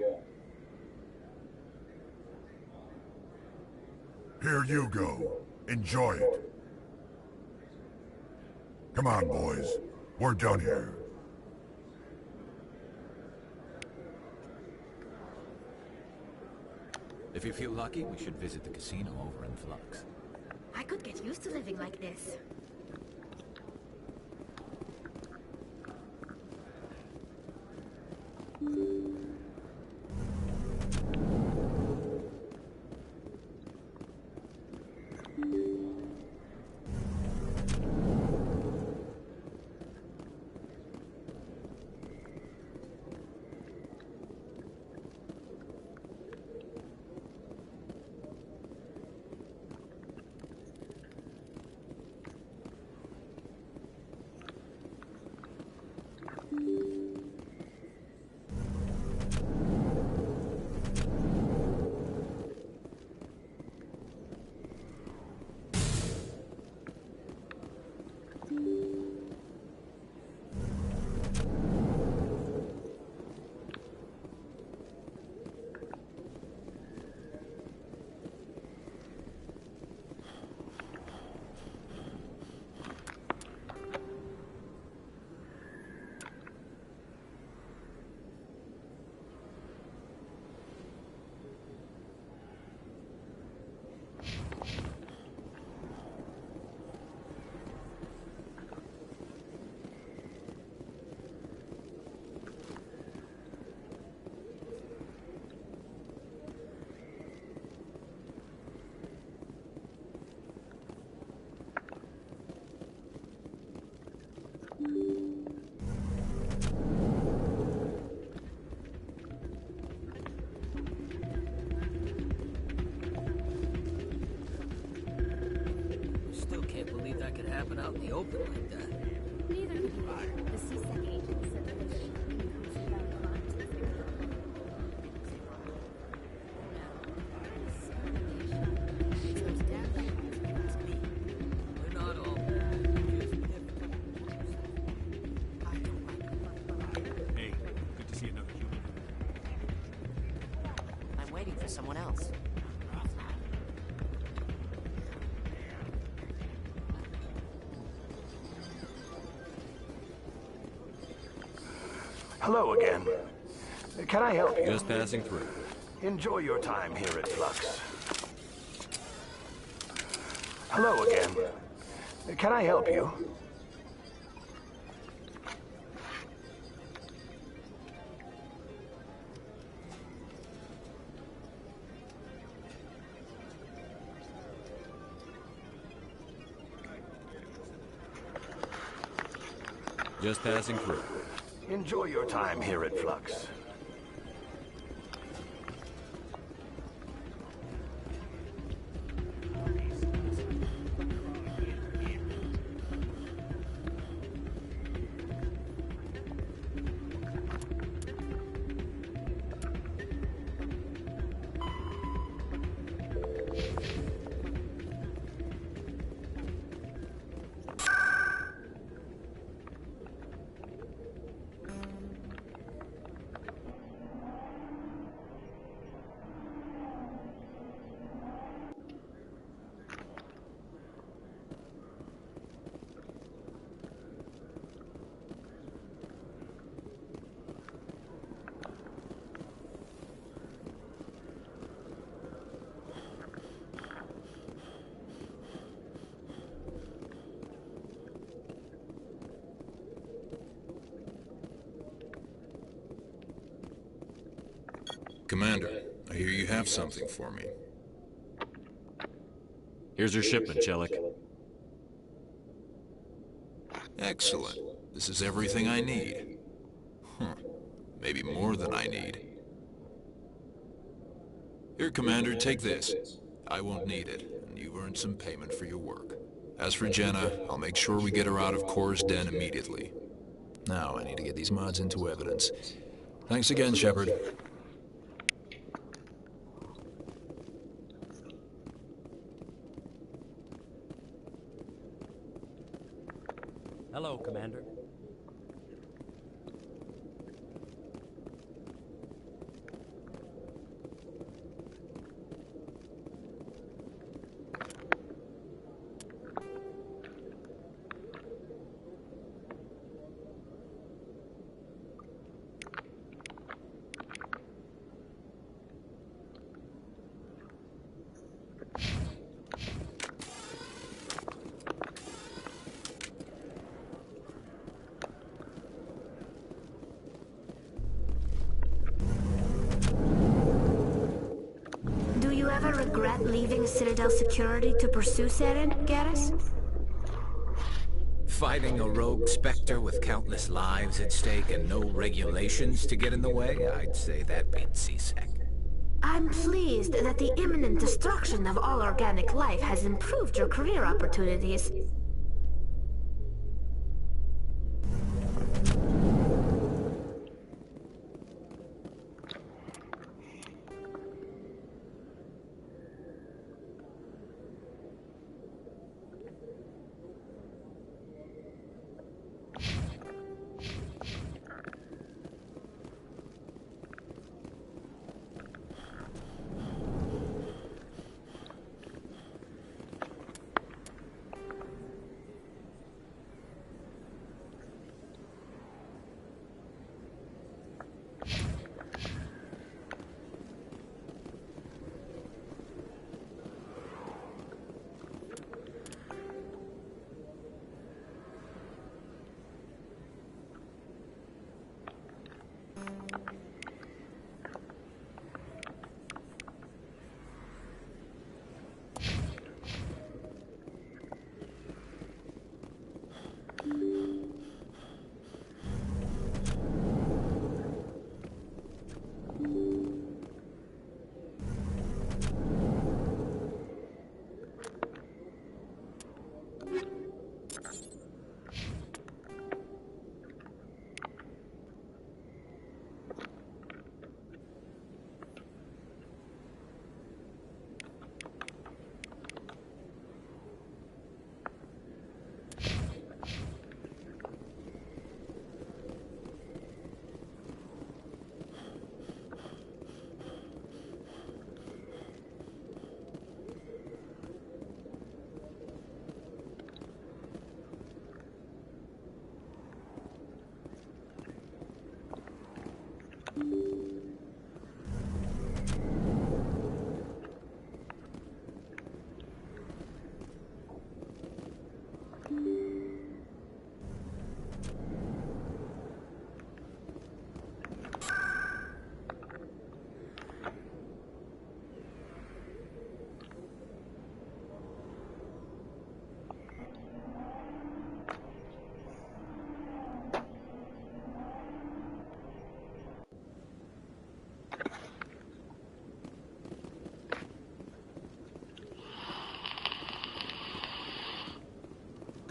Here you go. Enjoy it. Come on, boys. We're done here. If you feel lucky, we should visit the casino over in Flux. I could get used to living like this. Happen out in the open like that. Neither could he. The CSEC agent said that the ship comes down the line to the We're not all bad. Hey, good to see another human. I'm waiting for someone else. Hello again. Can I help you? Just passing through. Enjoy your time here at Flux. Hello again. Can I help you? Just passing through. Enjoy your time here at Flux. Commander, I hear you have something for me. Here's your shipment, Chelik. Excellent. This is everything I need. Maybe more than I need. Here, Commander, take this. I won't need it, and you've earned some payment for your work. As for Jenna, I'll make sure we get her out of Kor's den immediately. Now, I need to get these mods into evidence. Thanks again, Shepard. Hello, Commander. Regret leaving Citadel security to pursue Saren, Garrus? Fighting a rogue Spectre with countless lives at stake and no regulations to get in the way? I'd say that beats CSEC. I'm pleased that the imminent destruction of all organic life has improved your career opportunities.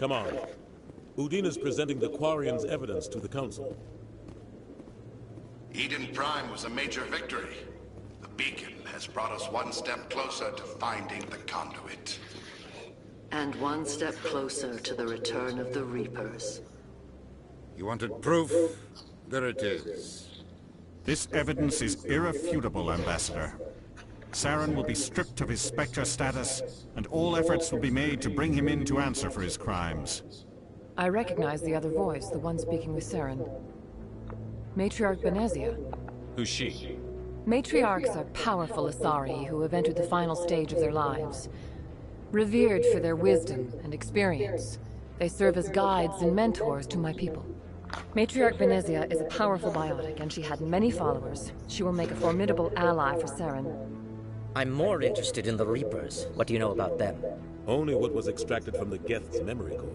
Come on. Udina's presenting the Quarians' evidence to the Council. Eden Prime was a major victory. The beacon has brought us one step closer to finding the conduit. And one step closer to the return of the Reapers. You wanted proof? There it is. This evidence is irrefutable, Ambassador. Saren will be stripped of his Spectre status, and all efforts will be made to bring him in to answer for his crimes. I recognize the other voice, the one speaking with Saren. Matriarch Benezia. Who's she? Matriarchs are powerful Asari who have entered the final stage of their lives. Revered for their wisdom and experience, they serve as guides and mentors to my people. Matriarch Benezia is a powerful biotic, and she had many followers. She will make a formidable ally for Saren. I'm more interested in the Reapers. What do you know about them? Only what was extracted from the Geth's memory core.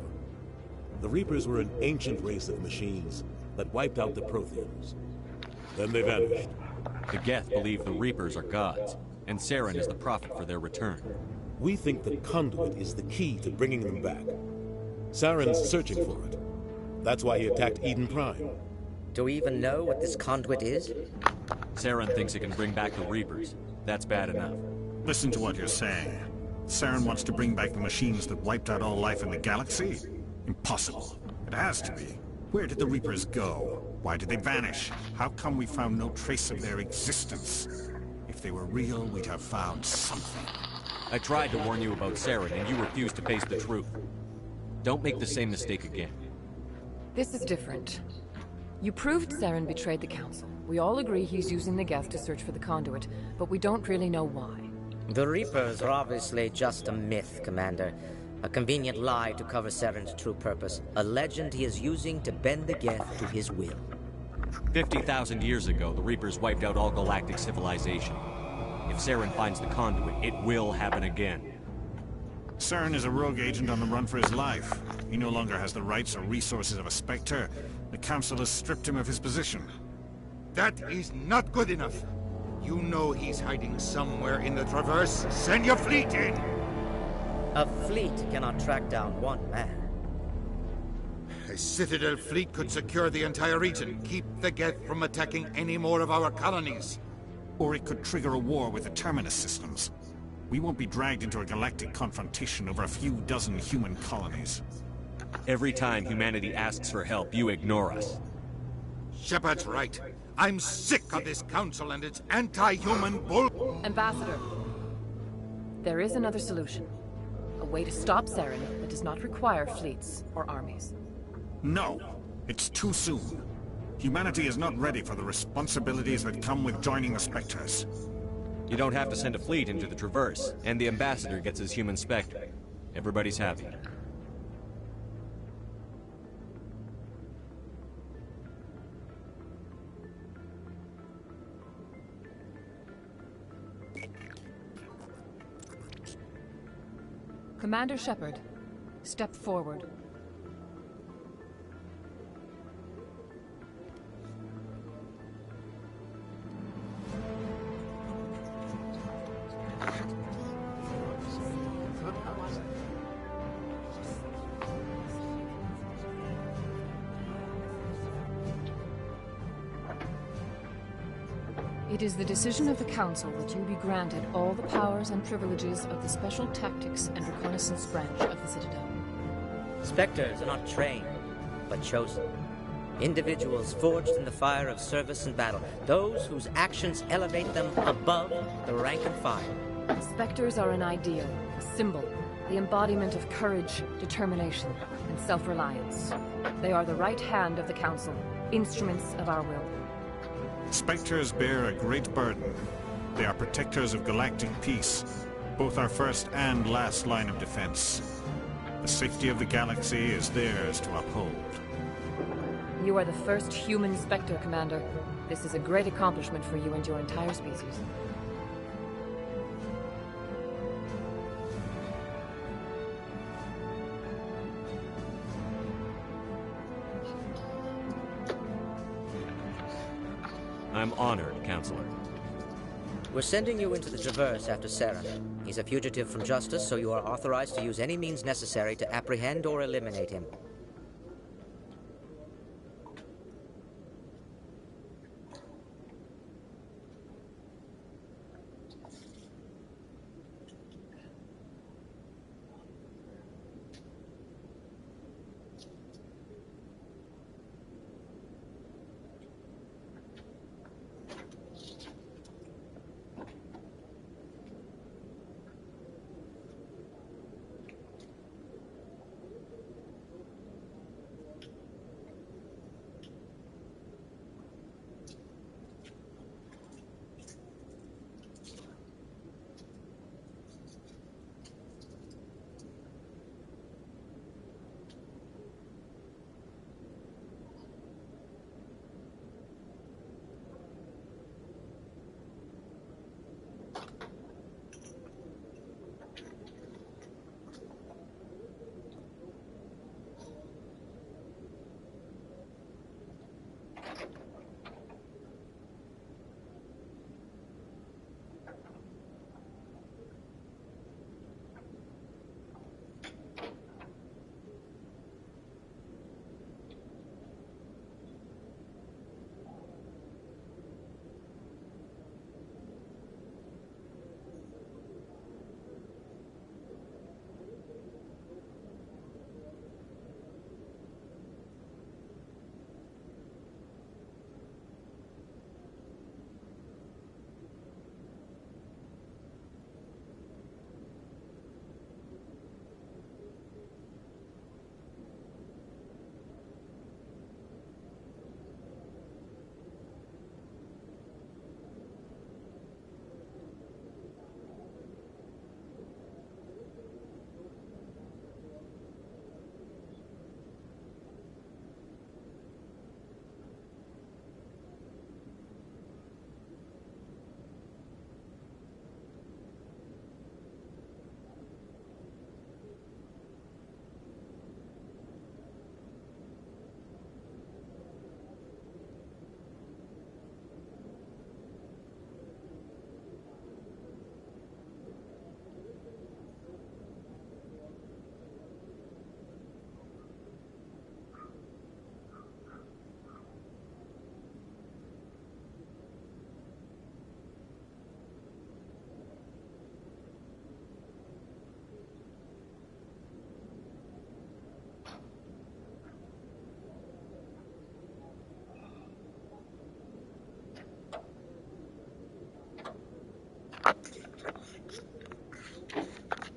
The Reapers were an ancient race of machines that wiped out the Protheans. Then they vanished. The Geth believe the Reapers are gods, and Saren is the prophet for their return. We think the conduit is the key to bringing them back. Saren's searching for it. That's why he attacked Eden Prime. Do we even know what this conduit is? Saren thinks it can bring back the Reapers. That's bad enough. Listen to what you're saying. Saren wants to bring back the machines that wiped out all life in the galaxy? Impossible. It has to be. Where did the Reapers go? Why did they vanish? How come we found no trace of their existence? If they were real, we'd have found something. I tried to warn you about Saren, and you refused to face the truth. Don't make the same mistake again. This is different. You proved Saren betrayed the Council. We all agree he's using the Geth to search for the conduit, but we don't really know why. The Reapers are obviously just a myth, Commander. A convenient lie to cover Saren's true purpose. A legend he is using to bend the Geth to his will. 50,000 years ago, the Reapers wiped out all galactic civilization. If Saren finds the conduit, it will happen again. Saren is a rogue agent on the run for his life. He no longer has the rights or resources of a Spectre. The Council has stripped him of his position. That is not good enough. You know he's hiding somewhere in the Traverse. Send your fleet in! A fleet cannot track down one man. A Citadel fleet could secure the entire region, keep the Geth from attacking any more of our colonies. Or it could trigger a war with the Terminus systems. We won't be dragged into a galactic confrontation over a few dozen human colonies. Every time humanity asks for help, you ignore us. Shepard's right. I'm sick of this council and its anti-human bull... Ambassador, there is another solution. A way to stop Saren that does not require fleets or armies. No! It's too soon. Humanity is not ready for the responsibilities that come with joining the Spectres. You don't have to send a fleet into the Traverse, and the Ambassador gets his human Spectre. Everybody's happy. Commander Shepard, step forward. It is the decision of the Council that you be granted all the powers and privileges of the Special Tactics and Reconnaissance branch of the Citadel. Spectres are not trained, but chosen. Individuals forged in the fire of service and battle. Those whose actions elevate them above the rank and file. Spectres are an ideal, a symbol, the embodiment of courage, determination, and self-reliance. They are the right hand of the Council, instruments of our will. Spectres bear a great burden. They are protectors of galactic peace, both our first and last line of defense. The safety of the galaxy is theirs to uphold. You are the first human Spectre, Commander. This is a great accomplishment for you and your entire species. I'm honored, Counselor. We're sending you into the Traverse after Saren. He's a fugitive from justice, so you are authorized to use any means necessary to apprehend or eliminate him.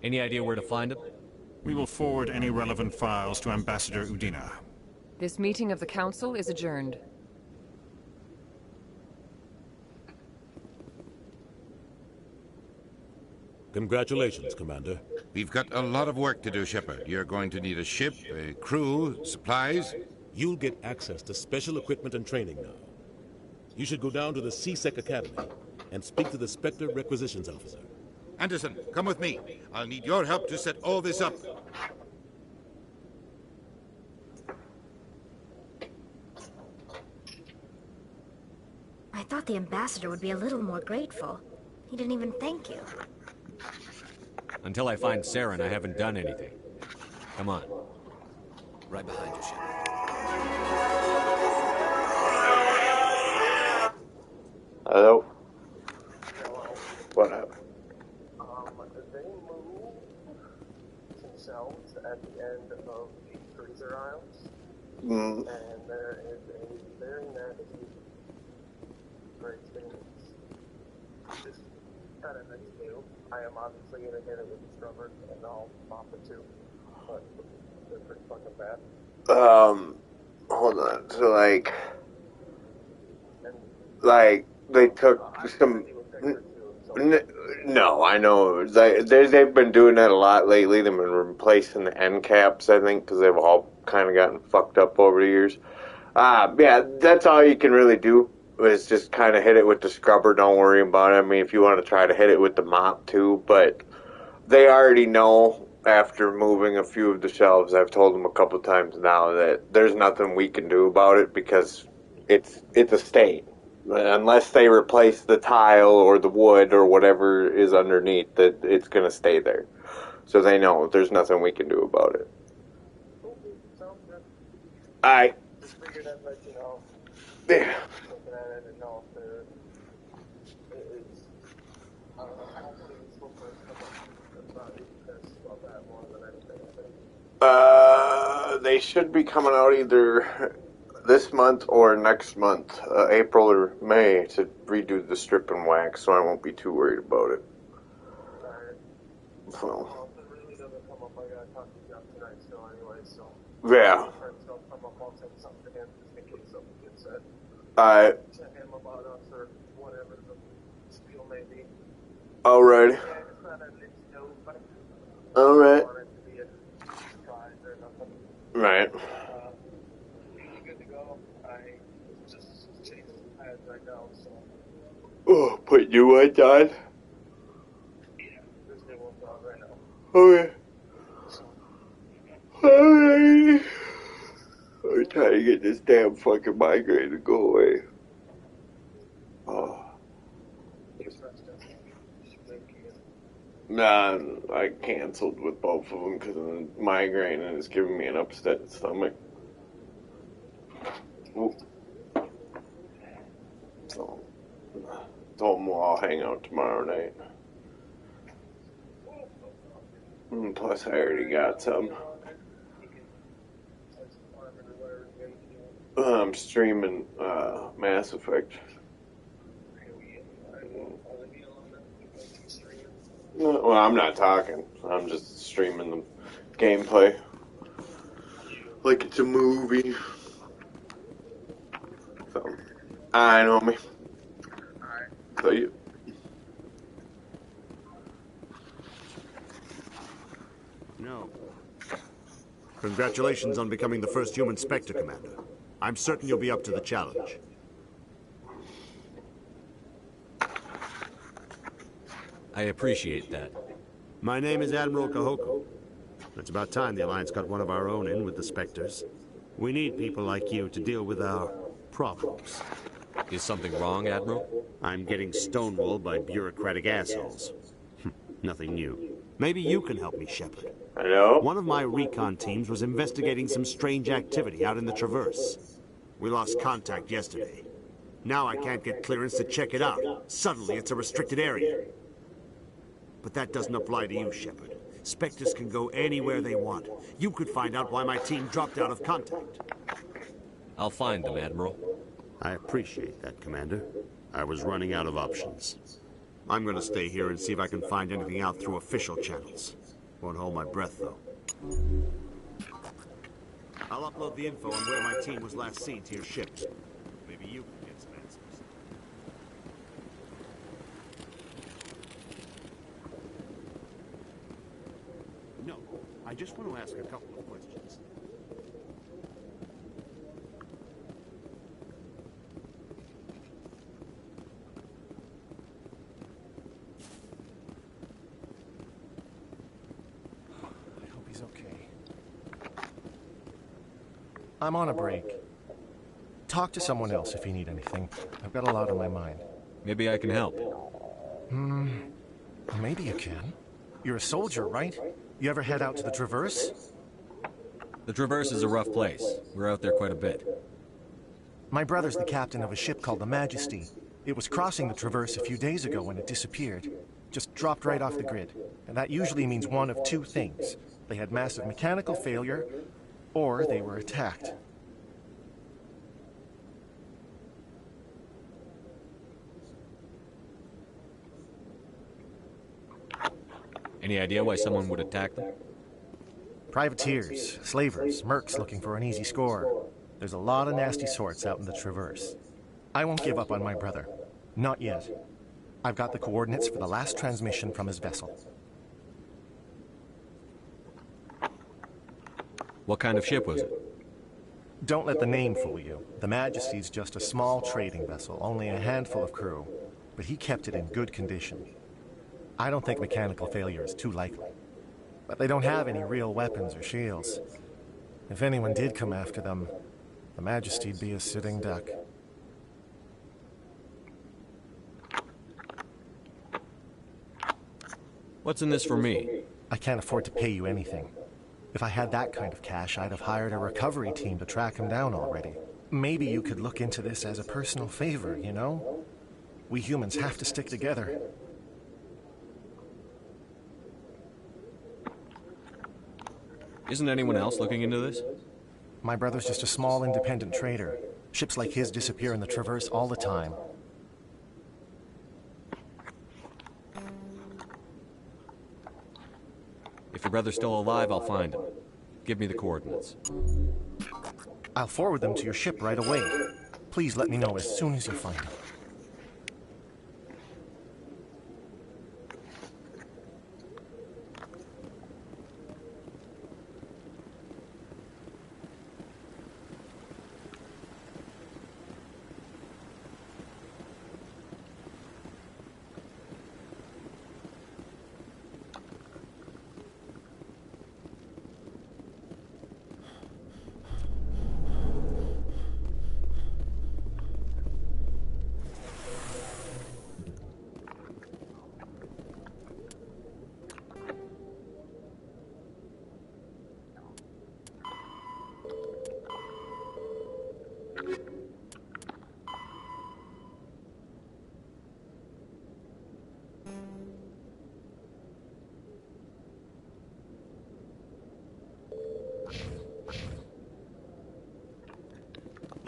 Any idea where to find him? We will forward any relevant files to Ambassador Udina. This meeting of the Council is adjourned. Congratulations, Commander. We've got a lot of work to do, Shepard. You're going to need a ship, a crew, supplies. You'll get access to special equipment and training now. You should go down to the C-Sec Academy and speak to the Spectre Requisitions Officer. Anderson, come with me. I'll need your help to set all this up. I thought the ambassador would be a little more grateful. He didn't even thank you. Until I find Saren, I haven't done anything. Come on. Right behind you, Shepard. Hello? What happened? They move themselves at the end of the freezer aisles, and there is a very nasty great things. This kind of next to. I am obviously going to hit it with the scrubber, and I'll mop it too, but they're pretty fucking bad. Hold on. So, like, they took some... No, I know. They've been doing that a lot lately. They've been replacing the end caps, I think, because they've all kind of gotten fucked up over the years. Yeah, that's all you can really do, is just kind of hit it with the scrubber. Don't worry about it. I mean, if you want to try to hit it with the mop, too. But they already know, after moving a few of the shelves, I've told them a couple times now, that there's nothing we can do about it, because it's a stain. Unless they replace the tile or the wood or whatever is underneath, that it's going to stay there. So they know there's nothing we can do about it. Sounds good. Alright. Just figured I'd let you know. Yeah. Looking at it and know if there is, I don't know, hopefully it's hopefully about that more than anything. They should be coming out either this month or next month, April or May, to redo the strip and wax, so I won't be too worried about it. Alright. So. Well, if it really doesn't come up, I gotta talk to Jeff tonight still anyway, so. Yeah. If friends don't come up, I'll take something to him just in case something gets said. Alright. To him about us or whatever the spiel may be. Alrighty. Yeah, I just thought I'd let you know, but Alright. I don't want it to be a surprise or nothing. Right. Really good to go. I just chasing the pads right now, so. Oh, put you on, John? Yeah, there's new ones on right now. Okay. Alrighty. I'm trying to get this damn fucking migraine to go away. Oh. Nah, I canceled with both of them because of the migraine and it's giving me an upset stomach. Ooh. So, told them we'll all hang out tomorrow night. Plus, I already got some. I'm streaming Mass Effect. Well, I'm not talking. I'm just streaming the gameplay. Like it's a movie. So, I know me. So you. No. Congratulations on becoming the first human Spectre, Commander. I'm certain you'll be up to the challenge. I appreciate that. My name is Admiral Kahoko. It's about time the Alliance got one of our own in with the Spectres. We need people like you to deal with our problems. Is something wrong, Admiral? I'm getting stonewalled by bureaucratic assholes. Nothing new. Maybe you can help me, Shepard. Hello? One of my recon teams was investigating some strange activity out in the Traverse. We lost contact yesterday. Now I can't get clearance to check it out. Suddenly it's a restricted area. But that doesn't apply to you, Shepard. Spectres can go anywhere they want. You could find out why my team dropped out of contact. I'll find them, Admiral. I appreciate that, Commander. I was running out of options. I'm gonna stay here and see if I can find anything out through official channels. Won't hold my breath, though. I'll upload the info on where my team was last seen to your ship. Maybe you can get some answers. No, I just want to ask a couple of questions. I hope he's okay. I'm on a break. Talk to someone else if you need anything. I've got a lot on my mind. Maybe I can help. Maybe you can. You're a soldier, right? You ever head out to the Traverse? The Traverse is a rough place. We're out there quite a bit. My brother's the captain of a ship called the Majesty. It was crossing the Traverse a few days ago when it disappeared. Just dropped right off the grid. And that usually means one of two things. They had massive mechanical failure, or they were attacked. Any idea why someone would attack them? Privateers, slavers, mercs looking for an easy score. There's a lot of nasty sorts out in the Traverse. I won't give up on my brother. Not yet. I've got the coordinates for the last transmission from his vessel. What kind of ship was it? Don't let the name fool you. The Majesty's just a small trading vessel, only a handful of crew. But he kept it in good condition. I don't think mechanical failure is too likely. But they don't have any real weapons or shields. If anyone did come after them, the Majesty'd be a sitting duck. What's in this for me? I can't afford to pay you anything. If I had that kind of cash, I'd have hired a recovery team to track him down already. Maybe you could look into this as a personal favor, you know? We humans have to stick together. Isn't anyone else looking into this? My brother's just a small independent trader. Ships like his disappear in the Traverse all the time. If your brother's still alive, I'll find him. Give me the coordinates. I'll forward them to your ship right away. Please let me know as soon as you find him.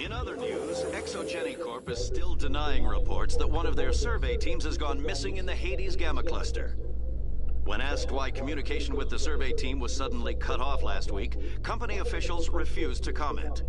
In other news, ExoGeniCorp is still denying reports that one of their survey teams has gone missing in the Hades Gamma Cluster. When asked why communication with the survey team was suddenly cut off last week, company officials refused to comment.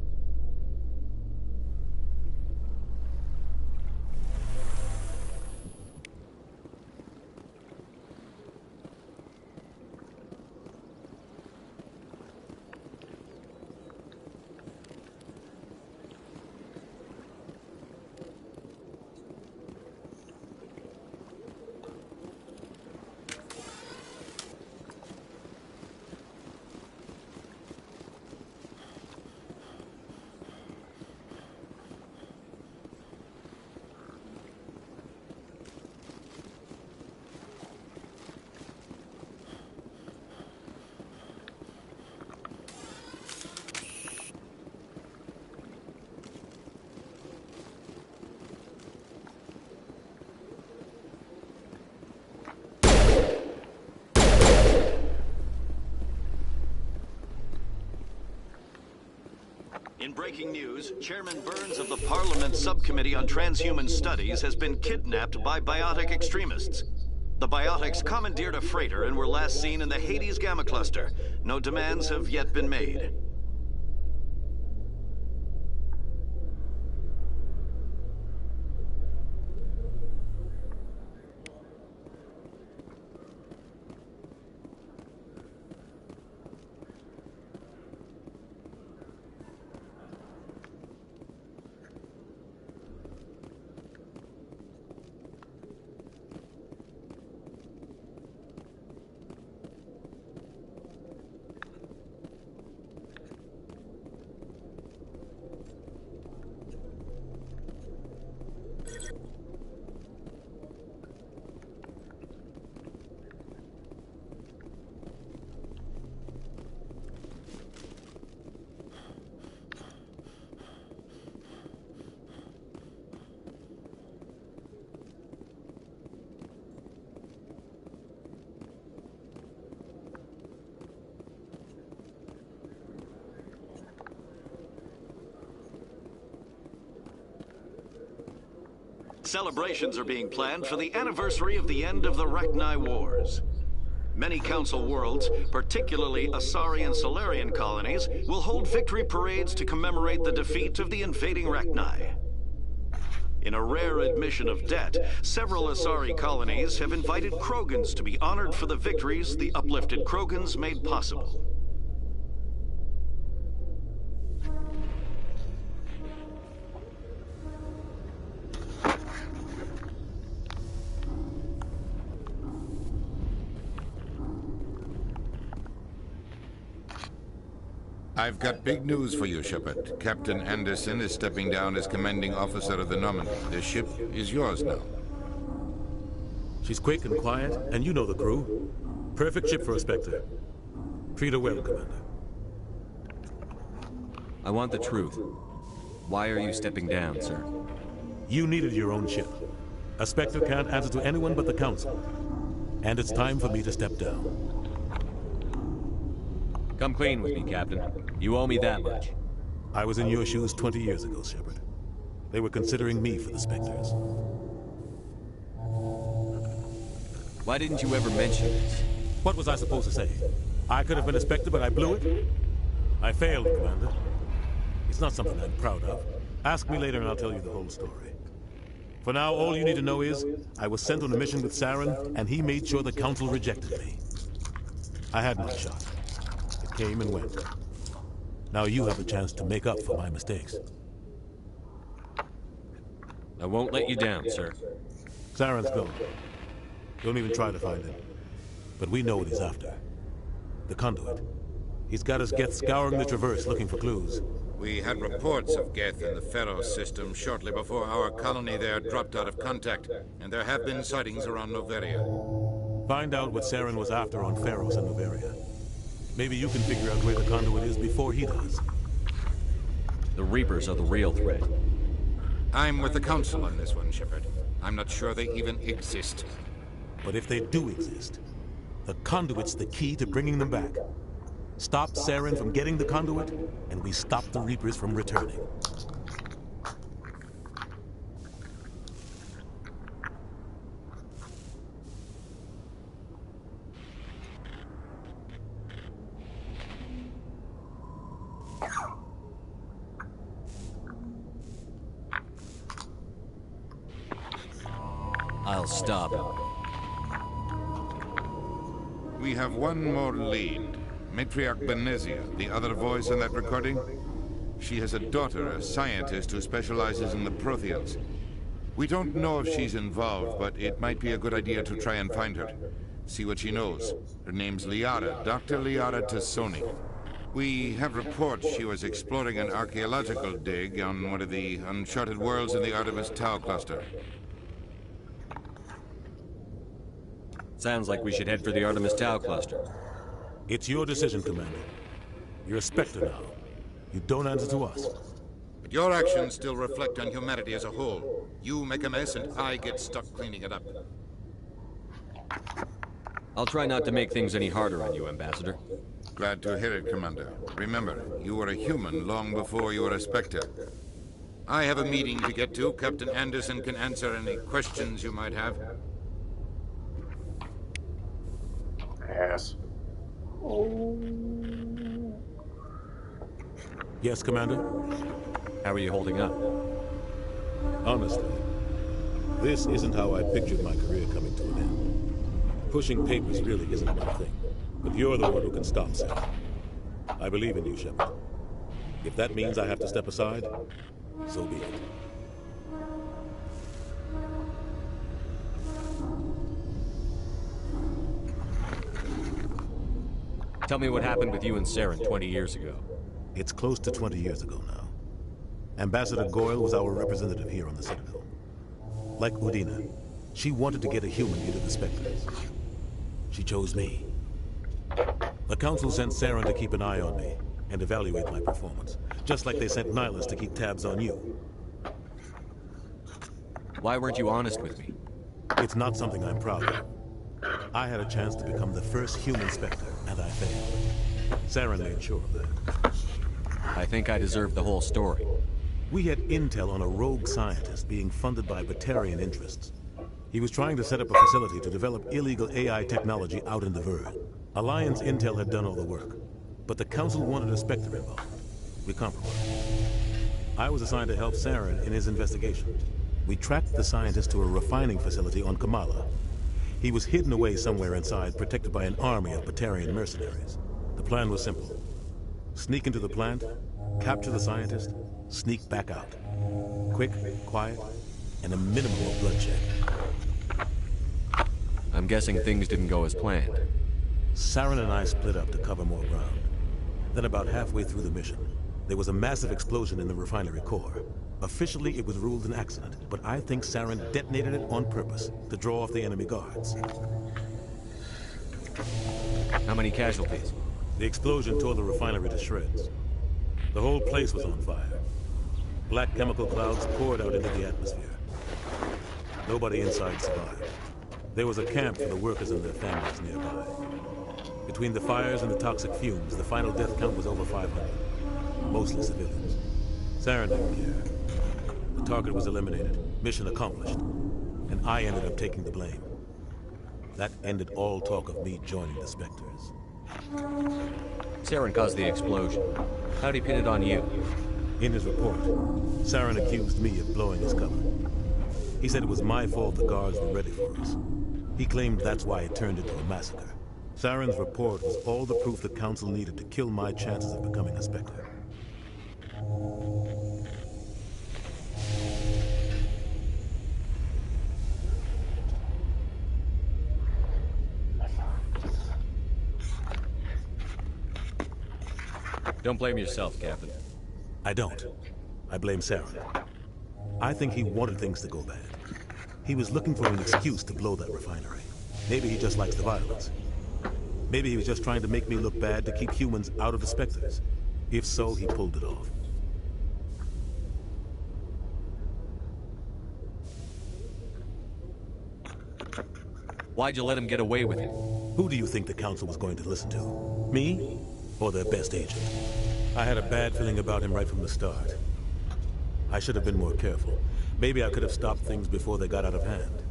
In breaking news, Chairman Burns of the Parliament Subcommittee on Transhuman Studies has been kidnapped by biotic extremists. The biotics commandeered a freighter and were last seen in the Hades Gamma Cluster. No demands have yet been made. Celebrations are being planned for the anniversary of the end of the Rachni Wars. Many Council worlds, particularly Asari and Solarian colonies, will hold victory parades to commemorate the defeat of the invading Rachni. In a rare admission of debt, several Asari colonies have invited Krogans to be honored for the victories the uplifted Krogans made possible. I've got big news for you, Shepard. Captain Anderson is stepping down as commanding officer of the Normandy. The ship is yours now. She's quick and quiet, and you know the crew. Perfect ship for a Spectre. Treat her well, Commander. I want the truth. Why are you stepping down, sir? You needed your own ship. A Spectre can't answer to anyone but the Council. And it's time for me to step down. Come clean with me, Captain. You owe me that much. I was in your shoes 20 years ago, Shepard. They were considering me for the Spectres. Why didn't you ever mention this? What was I supposed to say? I could have been a Spectre, but I blew it? I failed, Commander. It's not something I'm proud of. Ask me later and I'll tell you the whole story. For now, all you need to know is, I was sent on a mission with Saren, and he made sure the Council rejected me. I had my shot. It came and went. Now you have a chance to make up for my mistakes. I won't let you down, sir. Saren's gone. Don't even try to find him. But we know what he's after. The Conduit. He's got his Geth scouring the Traverse looking for clues. We had reports of Geth in the Pharos system shortly before our colony there dropped out of contact, and there have been sightings around Noveria. Find out what Saren was after on Pharos and Noveria. Maybe you can figure out where the Conduit is before he does. The Reapers are the real threat. I'm with the Council on this one, Shepard. I'm not sure they even exist. But if they do exist, the Conduit's the key to bringing them back. Stop Saren from getting the Conduit, and we stop the Reapers from returning. I'll stop. We have one more lead. Matriarch Benezia, the other voice in that recording. She has a daughter, a scientist who specializes in the Protheans. We don't know if she's involved, but it might be a good idea to try and find her. See what she knows. Her name's Liara, Dr. Liara Tassoni. We have reports she was exploring an archaeological dig on one of the uncharted worlds in the Artemis Tau cluster. Sounds like we should head for the Artemis Tau cluster. It's your decision, Commander. You're a Spectre now. You don't answer to us. But your actions still reflect on humanity as a whole. You make a mess and I get stuck cleaning it up. I'll try not to make things any harder on you, Ambassador. Glad to hear it, Commander. Remember, you were a human long before you were a Spectre. I have a meeting to get to. Captain Anderson can answer any questions you might have. Ass. Yes, Commander? How are you holding up? Honestly, this isn't how I pictured my career coming to an end. Pushing papers really isn't my thing. But you're the one who can stop Sam. I believe in you, Shepard. If that means I have to step aside, so be it. Tell me what happened with you and Saren 20 years ago. It's close to 20 years ago now. Ambassador Goyle was our representative here on the Citadel. Like Udina, she wanted to get a human into the Spectres. She chose me. The Council sent Saren to keep an eye on me and evaluate my performance, just like they sent Nihilus to keep tabs on you. Why weren't you honest with me? It's not something I'm proud of. I had a chance to become the first human Spectre, and I failed. Saren made sure of that. I think I deserve the whole story. We had intel on a rogue scientist being funded by Batarian interests. He was trying to set up a facility to develop illegal AI technology out in the Verd. Alliance intel had done all the work, but the Council wanted a Spectre involved. We compromised. I was assigned to help Saren in his investigation. We tracked the scientist to a refining facility on Kamala. He was hidden away somewhere inside, protected by an army of Batarian mercenaries. The plan was simple. Sneak into the plant, capture the scientist, sneak back out. Quick, quiet, and a minimum of bloodshed. I'm guessing things didn't go as planned. Saren and I split up to cover more ground. Then about halfway through the mission, there was a massive explosion in the refinery core. Officially, it was ruled an accident, but I think Saren detonated it on purpose to draw off the enemy guards. How many casualties? The explosion tore the refinery to shreds. The whole place was on fire. Black chemical clouds poured out into the atmosphere. Nobody inside survived. There was a camp for the workers and their families nearby. Between the fires and the toxic fumes, the final death count was over 500. Mostly civilians. Saren didn't care. The target was eliminated, mission accomplished, and I ended up taking the blame. That ended all talk of me joining the Spectres. Saren caused the explosion. How'd he pin it on you? In his report, Saren accused me of blowing his cover. He said it was my fault the guards were ready for us. He claimed that's why it turned into a massacre. Saren's report was all the proof the Council needed to kill my chances of becoming a Spectre. Don't blame yourself, Captain. I don't. I blame Saren. I think he wanted things to go bad. He was looking for an excuse to blow that refinery. Maybe he just likes the violence. Maybe he was just trying to make me look bad to keep humans out of the Spectres. If so, he pulled it off. Why'd you let him get away with it? Who do you think the Council was going to listen to? Me? Or their best agent? I had a bad feeling about him right from the start. I should have been more careful. Maybe I could have stopped things before they got out of hand.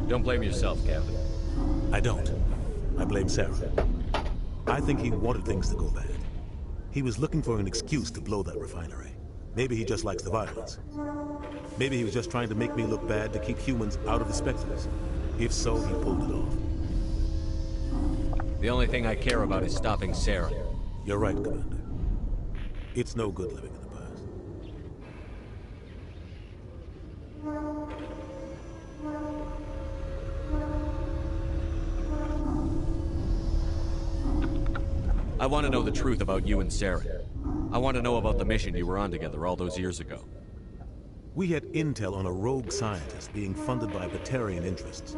Don't blame yourself, Captain. I don't. I blame Saren. I think he wanted things to go bad. He was looking for an excuse to blow that refinery. Maybe he just likes the violence. Maybe he was just trying to make me look bad to keep humans out of the Spectres. If so, he pulled it off. The only thing I care about is stopping Saren. You're right, Commander. It's no good living in the past. I want to know the truth about you and Saren. I want to know about the mission you were on together all those years ago. We had intel on a rogue scientist being funded by Batarian interests.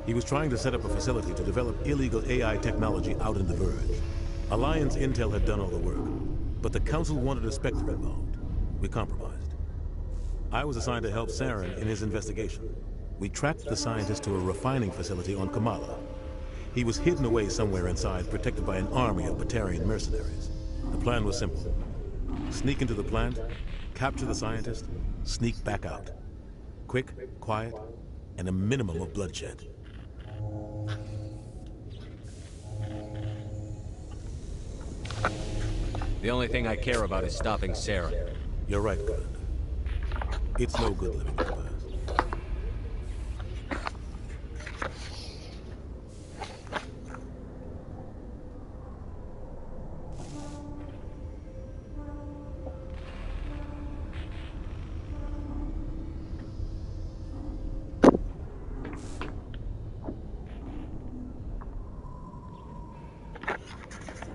He was trying to set up a facility to develop illegal AI technology out in the Verge. Alliance intel had done all the work, but the Council wanted a Spectre involved. We compromised. I was assigned to help Saren in his investigation. We tracked the scientist to a refining facility on Kamala. He was hidden away somewhere inside, protected by an army of Batarian mercenaries. The plan was simple. Sneak into the plant, capture the scientist, sneak back out. Quick, quiet, and a minimum of bloodshed. The only thing I care about is stopping Saren. You're right, Commander. It's no good living in the past.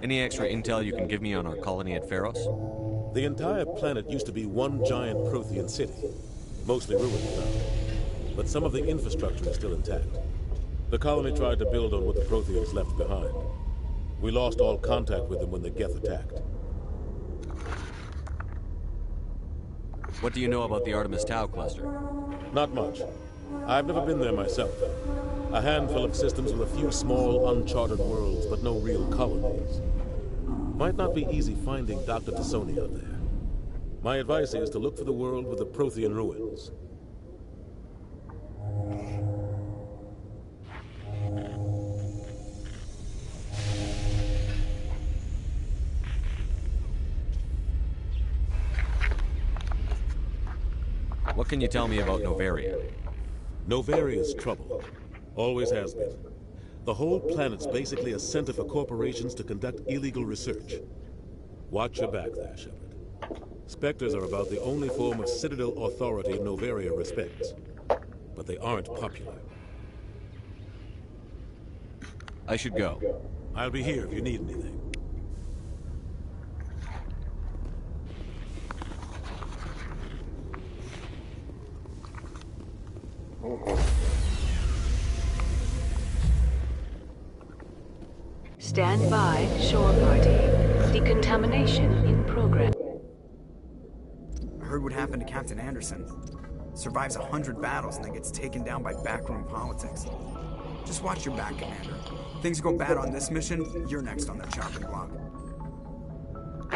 Any extra intel you can give me on our colony at Feros? The entire planet used to be one giant Prothean city, mostly ruined now. But some of the infrastructure is still intact. The colony tried to build on what the Protheans left behind. We lost all contact with them when the Geth attacked. What do you know about the Artemis Tau cluster? Not much. I've never been there myself. A handful of systems with a few small, uncharted worlds, but no real colonies. Might not be easy finding Dr. T'Soni out there. My advice is to look for the world with the Prothean ruins. What can you tell me about Noveria? Novaria's trouble. Always has been. The whole planet's basically a center for corporations to conduct illegal research. Watch your back there, Shepard. Spectres are about the only form of Citadel authority Noveria respects. but they aren't popular. I should go. I'll be here if you need anything. Stand by, shore party. Decontamination in progress. I heard what happened to Captain Anderson. Survives 100 battles and then gets taken down by backroom politics. Just watch your back, Commander. Things go bad on this mission, you're next on their chopping block.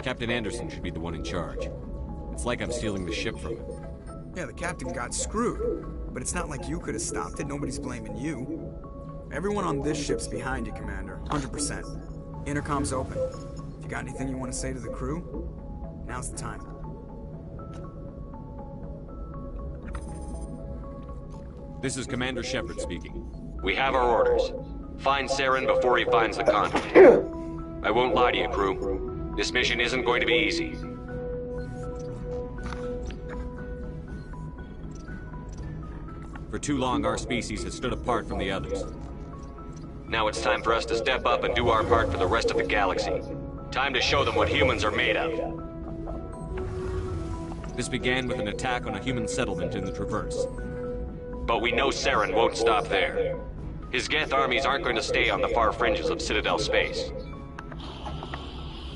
Captain Anderson should be the one in charge. It's like I'm stealing the ship from him. Yeah, the captain got screwed. But it's not like you could have stopped it. Nobody's blaming you. Everyone on this ship's behind you, Commander. 100%. Intercom's open. If you got anything you want to say to the crew, now's the time. This is Commander Shepard speaking. We have our orders. Find Saren before he finds the conduit. I won't lie to you, crew. This mission isn't going to be easy. For too long, our species has stood apart from the others. Now it's time for us to step up and do our part for the rest of the galaxy. Time to show them what humans are made of. This began with an attack on a human settlement in the Traverse. But we know Saren won't stop there. His Geth armies aren't going to stay on the far fringes of Citadel space.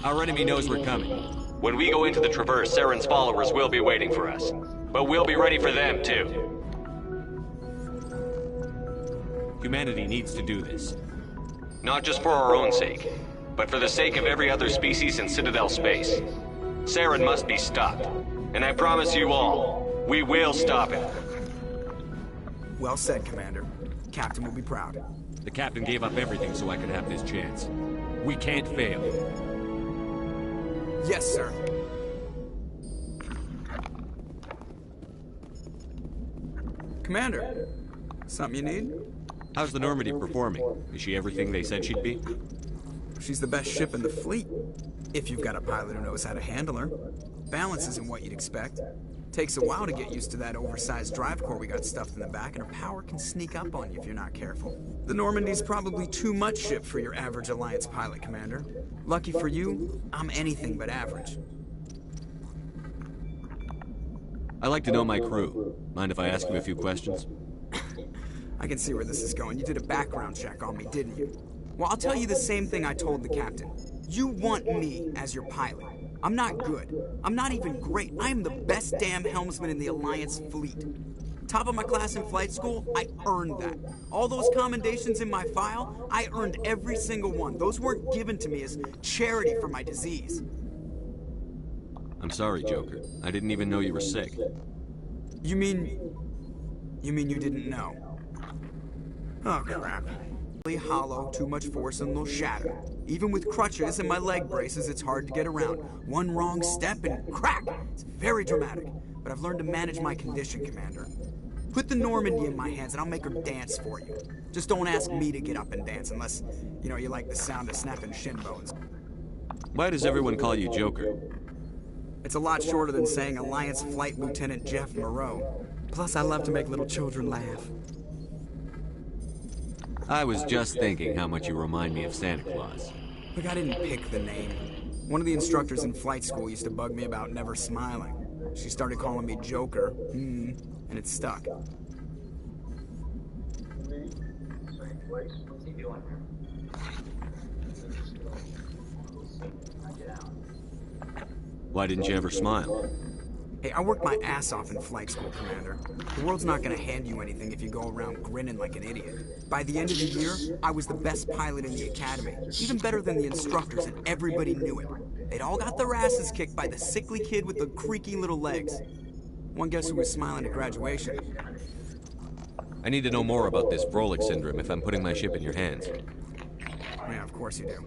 Our enemy knows we're coming. When we go into the Traverse, Saren's followers will be waiting for us. But we'll be ready for them, too. Humanity needs to do this. Not just for our own sake, but for the sake of every other species in Citadel space. Saren must be stopped. And I promise you all, we will stop him. Well said, Commander. Captain will be proud. The captain gave up everything so I could have this chance. We can't fail. Yes, sir. Commander, something you need? How's the Normandy performing? Is she everything they said she'd be? She's the best ship in the fleet. If you've got a pilot who knows how to handle her. Balance isn't what you'd expect. Takes a while to get used to that oversized drive core we got stuffed in the back, and her power can sneak up on you if you're not careful. The Normandy's probably too much ship for your average Alliance pilot, Commander. Lucky for you, I'm anything but average. I like to know my crew. Mind if I ask you a few questions? I can see where this is going. You did a background check on me, didn't you? Well, I'll tell you the same thing I told the captain. You want me as your pilot. I'm not good. I'm not even great. I am the best damn helmsman in the Alliance fleet. Top of my class in flight school, I earned that. All those commendations in my file, I earned every single one. Those weren't given to me as charity for my disease. I'm sorry, Joker. I didn't even know you were sick. You mean you didn't know? Oh, crap. Really hollow, too much force, and they'll shatter. Even with crutches and my leg braces, it's hard to get around. One wrong step and crack! It's very dramatic, but I've learned to manage my condition, Commander. Put the Normandy in my hands and I'll make her dance for you. Just don't ask me to get up and dance unless, you know, you like the sound of snapping shin bones. Why does everyone call you Joker? It's a lot shorter than saying Alliance Flight Lieutenant Jeff Moreau. Plus, I love to make little children laugh. I was just thinking how much you remind me of Santa Claus. Look, I didn't pick the name. One of the instructors in flight school used to bug me about never smiling. She started calling me Joker, and it stuck. Why didn't you ever smile? Hey, I worked my ass off in flight school, Commander. The world's not gonna hand you anything if you go around grinning like an idiot. By the end of the year, I was the best pilot in the academy. Even better than the instructors, and everybody knew it. They'd all got their asses kicked by the sickly kid with the creaky little legs. One guess who was smiling at graduation? I need to know more about this Vrolik syndrome if I'm putting my ship in your hands. Yeah, of course you do.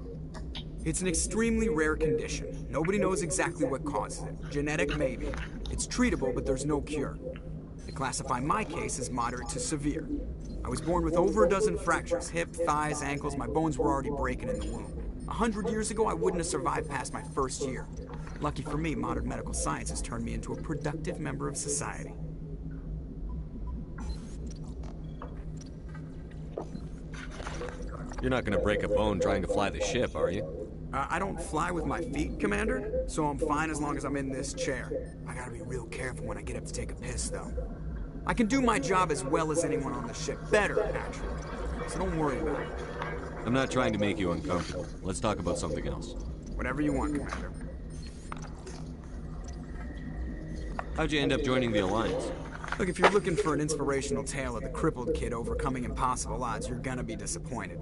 It's an extremely rare condition. Nobody knows exactly what causes it. Genetic, maybe. It's treatable, but there's no cure. They classify my case as moderate to severe. I was born with over a dozen fractures, hip, thighs, ankles. My bones were already breaking in the womb. 100 years ago, I wouldn't have survived past my first year. Lucky for me, modern medical science has turned me into a productive member of society. You're not gonna break a bone trying to fly the ship, are you? I don't fly with my feet, Commander, so I'm fine as long as I'm in this chair. I gotta be real careful when I get up to take a piss, though. I can do my job as well as anyone on the ship. Better, actually. So don't worry about it. I'm not trying to make you uncomfortable. Let's talk about something else. Whatever you want, Commander. How'd you end up joining the Alliance? Look, if you're looking for an inspirational tale of the crippled kid overcoming impossible odds, you're gonna be disappointed.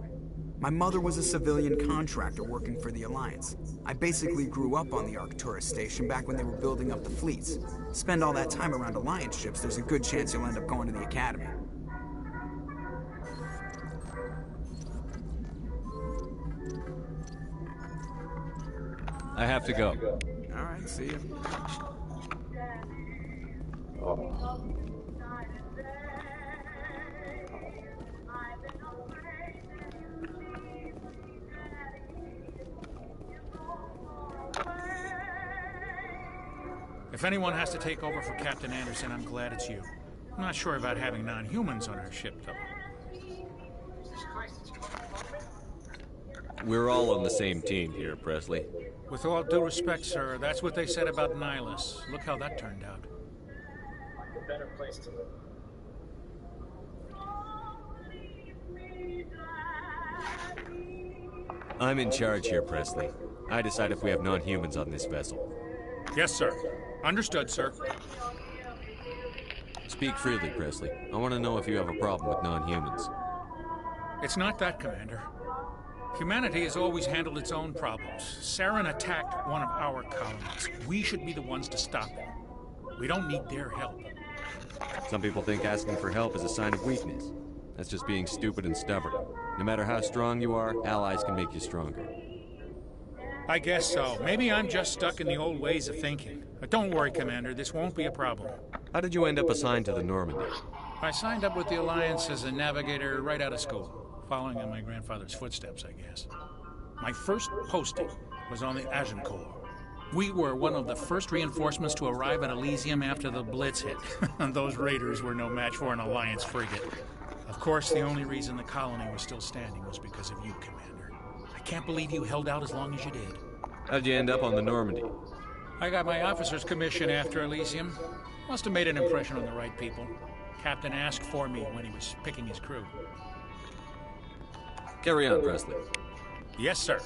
My mother was a civilian contractor working for the Alliance. I basically grew up on the Arcturus station back when they were building up the fleets. Spend all that time around Alliance ships, there's a good chance you'll end up going to the Academy. I have to go. All right, see you. If anyone has to take over for Captain Anderson, I'm glad it's you. I'm not sure about having non-humans on our ship, though. We're all on the same team here, Presley. With all due respect, sir, that's what they said about Nihilus. Look how that turned out. A better place to live. I'm in charge here, Presley. I decide if we have non-humans on this vessel. Yes, sir. Understood, sir. Speak freely, Presley. I want to know if you have a problem with non-humans. It's not that, Commander. Humanity has always handled its own problems. Saren attacked one of our colonies. We should be the ones to stop it. We don't need their help. Some people think asking for help is a sign of weakness. That's just being stupid and stubborn. No matter how strong you are, allies can make you stronger. I guess so. Maybe I'm just stuck in the old ways of thinking. But don't worry, Commander. This won't be a problem. How did you end up assigned to the Normandy? I signed up with the Alliance as a navigator right out of school, following in my grandfather's footsteps, I guess. My first posting was on the Agincourt. We were one of the first reinforcements to arrive at Elysium after the Blitz hit. Those raiders were no match for an Alliance frigate. Of course, the only reason the colony was still standing was because of you, Commander. I can't believe you held out as long as you did. How'd you end up on the Normandy? I got my officer's commission after Elysium. Must have made an impression on the right people. Captain asked for me when he was picking his crew. Carry on, Presley. Yes, sir.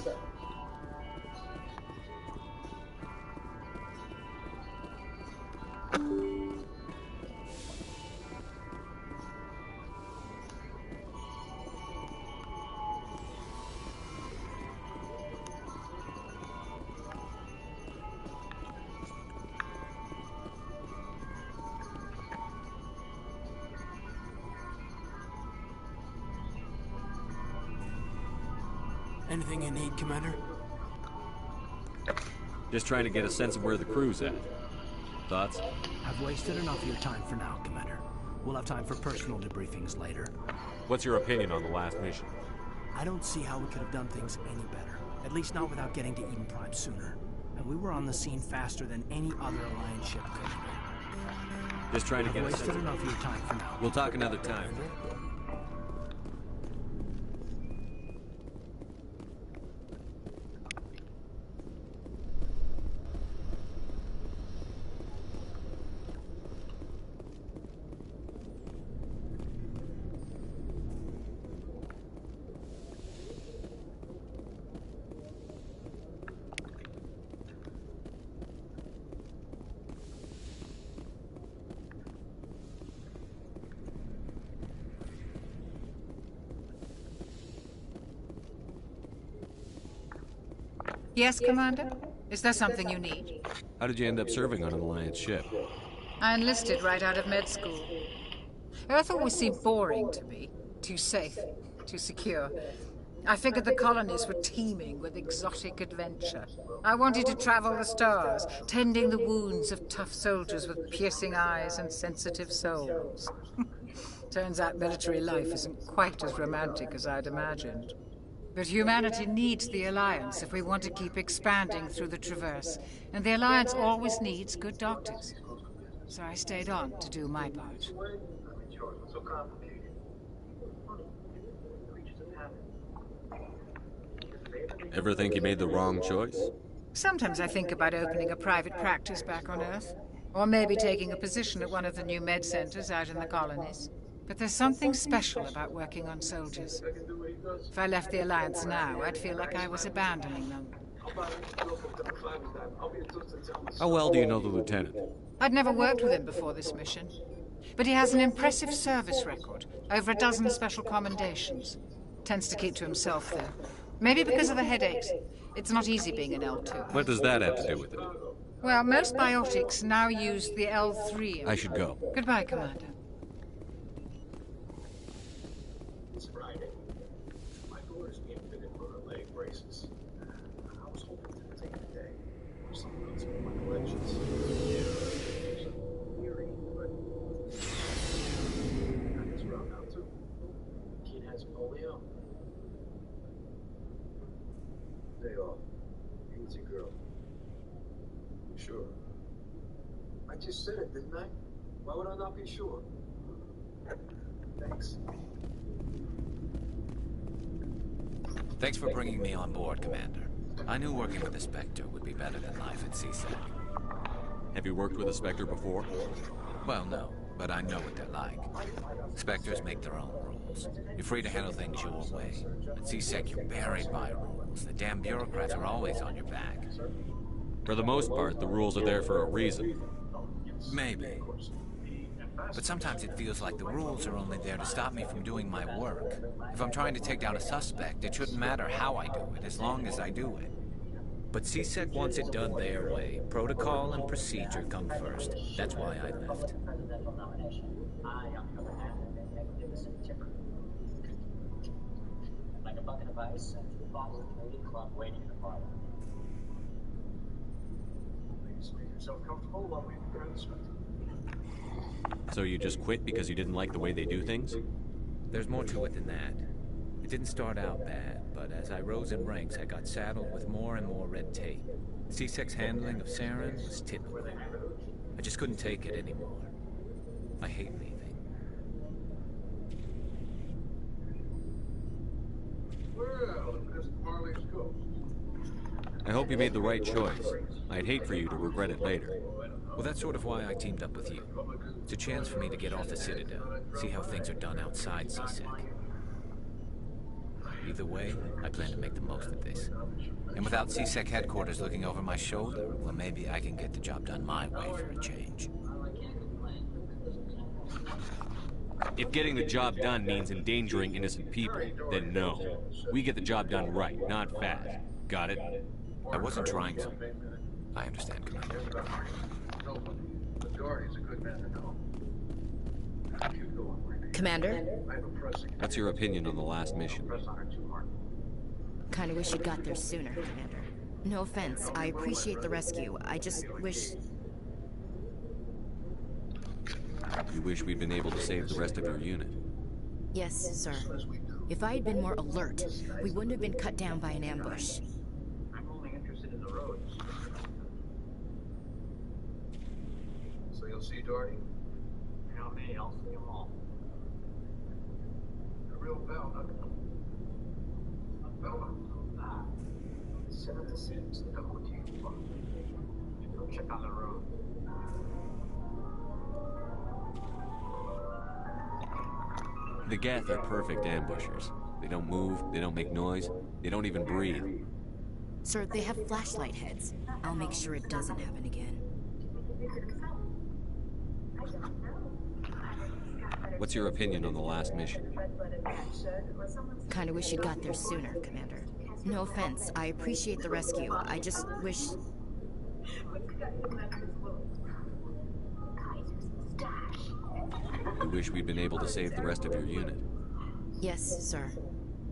Anything you need, Commander? Just trying to get a sense of where the crew's at. Thoughts? I've wasted enough of your time for now, Commander. We'll have time for personal debriefings later. What's your opinion on the last mission? I don't see how we could have done things any better. At least not without getting to Eden Prime sooner. And we were on the scene faster than any other Alliance ship could. Just trying to I've get a wasted sense of... enough of your time for now. We'll talk another time. Yes, Commander? Is there something you need? How did you end up serving on an Alliance ship? I enlisted right out of med school. Earth always seemed boring to me. Too safe, too secure. I figured the colonies were teeming with exotic adventure. I wanted to travel the stars, tending the wounds of tough soldiers with piercing eyes and sensitive souls. Turns out military life isn't quite as romantic as I'd imagined. But humanity needs the Alliance if we want to keep expanding through the Traverse. And the Alliance always needs good doctors. So I stayed on to do my part. Ever think you made the wrong choice? Sometimes I think about opening a private practice back on Earth. Or maybe taking a position at one of the new med centers out in the colonies. But there's something special about working on soldiers. If I left the Alliance now, I'd feel like I was abandoning them. How well do you know the Lieutenant? I'd never worked with him before this mission. But he has an impressive service record. Over a dozen special commendations. Tends to keep to himself, though. Maybe because of the headaches. It's not easy being an L2. What does that have to do with it? Well, most biotics now use the L3. I should go. Goodbye, Commander. It's Friday. My daughter's being fitted for her leg braces. I was hoping to take the day or something else with my collections. Weary, but I just round out too. Kid has polio. Day off. You with your girl. You sure? I just said it, didn't I? Why would I not be sure? Thanks. Thanks for bringing me on board, Commander. I knew working with the Spectre would be better than life at CSEC. Have you worked with a Spectre before? Well, no, but I know what they're like. Spectres make their own rules. You're free to handle things your way. At CSEC, you're buried by rules. The damn bureaucrats are always on your back. For the most part, the rules are there for a reason. Maybe. But sometimes it feels like the rules are only there to stop me from doing my work. If I'm trying to take down a suspect, it shouldn't matter how I do it, as long as I do it. But CSEC wants it done their way. Protocol and procedure come first. That's why I left. Like a bucket of ice and 2 bottles of Canadian Club waiting in the parlor. Please make yourself comfortable while we prepare the script. So you just quit because you didn't like the way they do things? There's more to it than that. It didn't start out bad, but as I rose in ranks, I got saddled with more and more red tape. CSEC's handling of Saren was typical. I just couldn't take it anymore. I hate leaving. Well, Mr. Marley's ghost. I hope you made the right choice. I'd hate for you to regret it later. Well, that's sort of why I teamed up with you. It's a chance for me to get off the Citadel, see how things are done outside CSEC. Either way, I plan to make the most of this. And without CSEC headquarters looking over my shoulder, well, maybe I can get the job done my way for a change. If getting the job done means endangering innocent people, then no. We get the job done right, not fast. Got it? I wasn't trying to. I understand, Commander. Doherty's a good man to know. Commander? What's your opinion on the last mission? Kinda wish you got there sooner, Commander. No offense, I appreciate the rescue. I just wish... You wish we'd been able to save the rest of your unit? Yes, sir. If I had been more alert, we wouldn't have been cut down by an ambush. I'm only interested in the roads. So you'll see Doherty? You know me, I'll see them all. A real bell, huh? A bell? 7 to 6, the hotel. Go check on the road. The Geth are perfect ambushers. They don't move, they don't make noise, they don't even breathe. Sir, they have flashlight heads. I'll make sure it doesn't happen again. What's your opinion on the last mission? Kinda wish you got there sooner, Commander. No offense, I appreciate the rescue. I just wish... You wish we'd been able to save the rest of your unit? Yes, sir.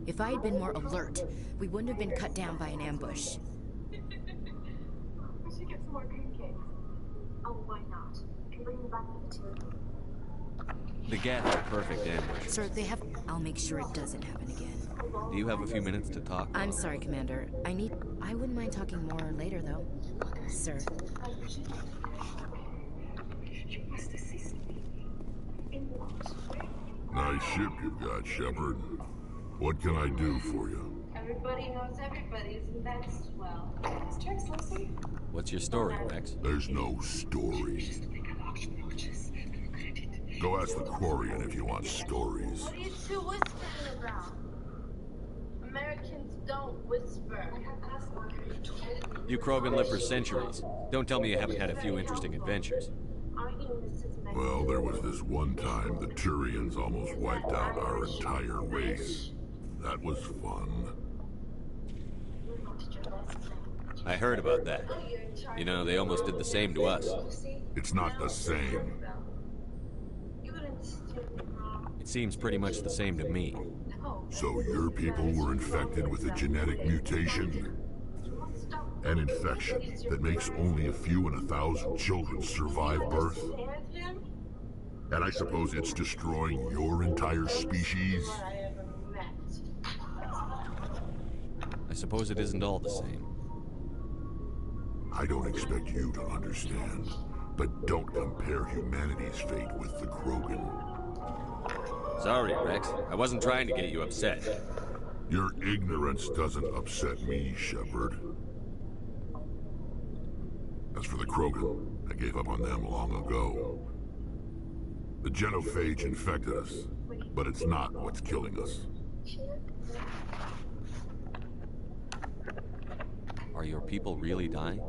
If I had been more alert, we wouldn't have been cut down by an ambush. We should get some more pancakes. Oh, why not? Can bring them back with you. The Geth are perfect ambushers. Sir, they have... I'll make sure it doesn't happen again. Do you have a few minutes to talk? I'm sorry, Commander. I wouldn't mind talking more later, though. Sir. Nice ship you've got, Shepard. What can I do for you? Everybody knows everybody, isn't that swell? Is Tex listening? What's your story, Rex? There's no story. Go ask the Quarian if you want stories. What are you two whispering about? Americans don't whisper. You Krogan live for centuries. Don't tell me you haven't had a few interesting adventures. Well, there was this one time the Turians almost wiped out our entire race. That was fun. I heard about that. You know, they almost did the same to us. It's not the same. It seems pretty much the same to me. So your people were infected with a genetic mutation? An infection that makes only a few in 1,000 children survive birth? And I suppose it's destroying your entire species? I suppose it isn't all the same. I don't expect you to understand, but don't compare humanity's fate with the Krogan. Sorry, Rex. I wasn't trying to get you upset. Your ignorance doesn't upset me, Shepard. As for the Krogan, I gave up on them long ago. The genophage infected us, but it's not what's killing us. Are your people really dying?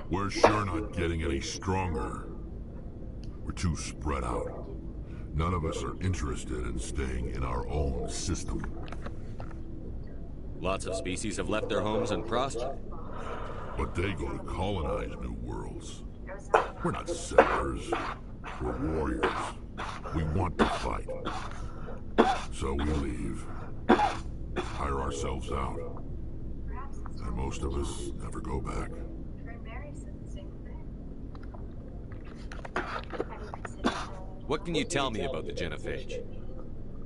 We're sure not getting any stronger. We're too spread out. None of us are interested in staying in our own system. Lots of species have left their homes and prospered. But they go to colonize new worlds. We're not settlers. We're warriors. We want to fight. So we leave. Hire ourselves out. And most of us never go back. What can you tell me about the genophage?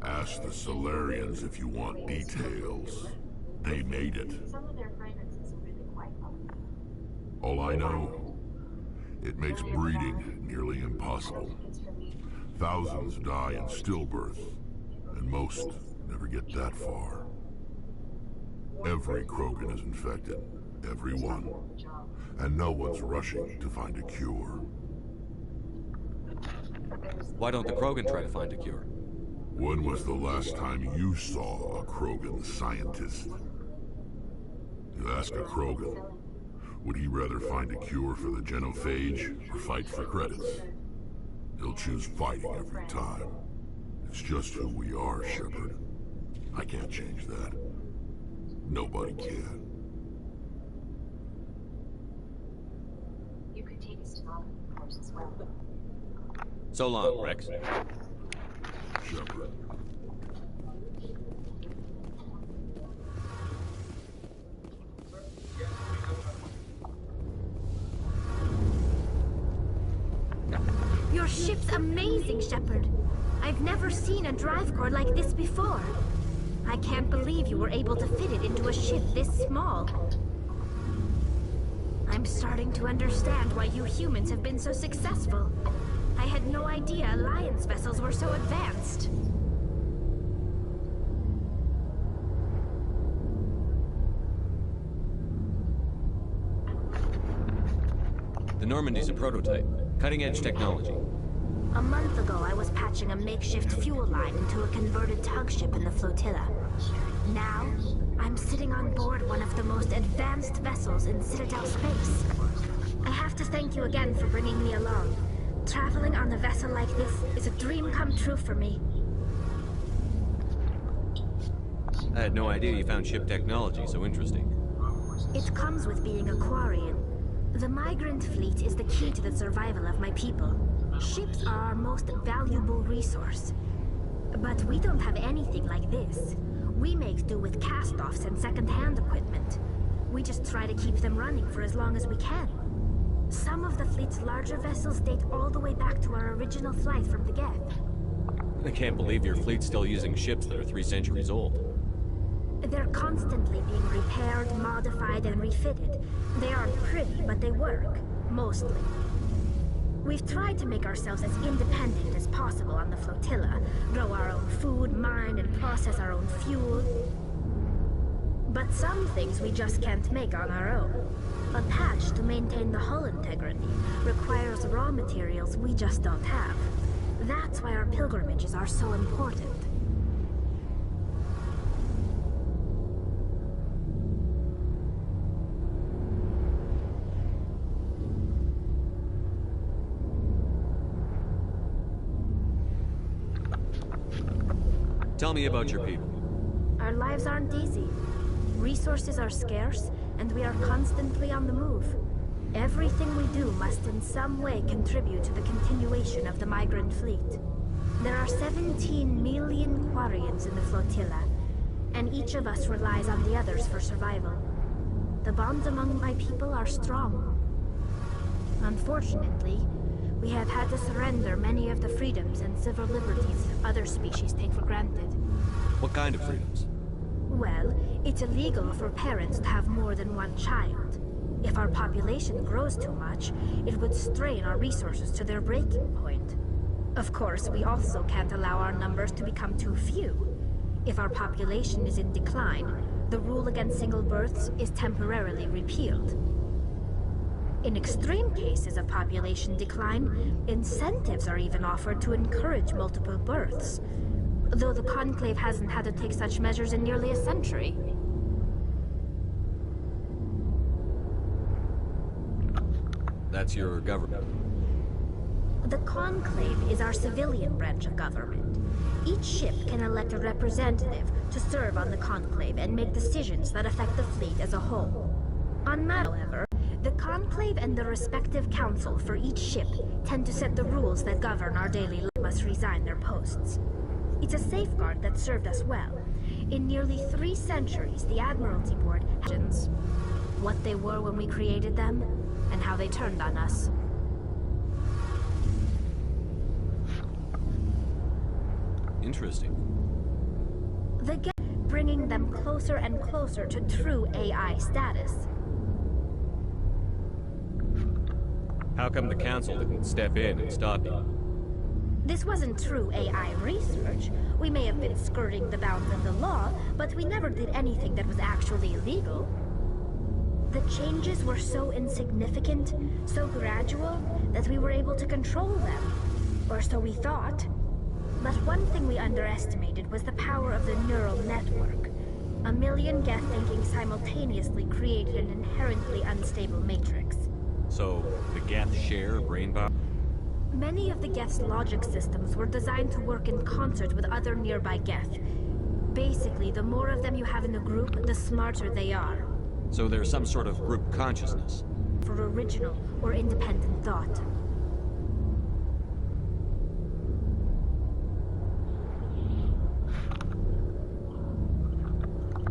Ask the Solarians if you want details. They made it. All I know, it makes breeding nearly impossible. Thousands die in stillbirth, and most never get that far. Every Krogan is infected, every one. And no one's rushing to find a cure. Why don't the Krogan try to find a cure? When was the last time you saw a Krogan scientist? You ask a Krogan, would he rather find a cure for the genophage or fight for credits? He'll choose fighting every time. It's just who we are, Shepard. I can't change that. Nobody can. You could take us to Malvern, of course, as well. So long, Rex. Shepard. Your ship's amazing, Shepard. I've never seen a drive core like this before. I can't believe you were able to fit it into a ship this small. I'm starting to understand why you humans have been so successful. I had no idea Alliance vessels were so advanced. The Normandy's a prototype. Cutting-edge technology. A month ago, I was patching a makeshift fuel line into a converted tug ship in the flotilla. Now, I'm sitting on board one of the most advanced vessels in Citadel space. I have to thank you again for bringing me along. Traveling on a vessel like this is a dream come true for me. I had no idea you found ship technology so interesting. It comes with being a Quarian. The migrant fleet is the key to the survival of my people. Ships are our most valuable resource. But we don't have anything like this. We make do with cast-offs and second-hand equipment. We just try to keep them running for as long as we can. Some of the fleet's larger vessels date all the way back to our original flight from the Geth. I can't believe your fleet's still using ships that are 3 centuries old. They're constantly being repaired, modified, and refitted. They aren't pretty, but they work. Mostly. We've tried to make ourselves as independent as possible on the flotilla. Grow our own food, mine, and process our own fuel. But some things we just can't make on our own. A patch to maintain the hull integrity requires raw materials we just don't have. That's why our pilgrimages are so important. Tell me about your people. Our lives aren't easy. Resources are scarce, and we are constantly on the move. Everything we do must in some way contribute to the continuation of the migrant fleet. There are 17 million Quarians in the flotilla, and each of us relies on the others for survival. The bonds among my people are strong. Unfortunately, we have had to surrender many of the freedoms and civil liberties other species take for granted. What kind of freedoms? Well, it's illegal for parents to have more than one child. If our population grows too much, it would strain our resources to their breaking point. Of course, we also can't allow our numbers to become too few. If our population is in decline, the rule against single births is temporarily repealed. In extreme cases of population decline, incentives are even offered to encourage multiple births, though the Conclave hasn't had to take such measures in nearly a century. That's your government. The Conclave is our civilian branch of government. Each ship can elect a representative to serve on the Conclave and make decisions that affect the fleet as a whole. On matter, however, the Conclave and the respective council for each ship tend to set the rules that govern our daily life. Must resign their posts. It's a safeguard that served us well. In nearly 3 centuries, the Admiralty Board has what they were when we created them, and how they turned on us. Interesting. The gap bringing them closer and closer to true AI status. How come the Council didn't step in and stop you? This wasn't true AI research. We may have been skirting the bounds of the law, but we never did anything that was actually illegal. The changes were so insignificant, so gradual, that we were able to control them. Or so we thought. But one thing we underestimated was the power of the neural network. A million Geth thinking simultaneously created an inherently unstable matrix. So, the Geth share brain power? Many of the Geth's logic systems were designed to work in concert with other nearby Geth. Basically, the more of them you have in a group, the smarter they are. So there's some sort of group consciousness? For original or independent thought.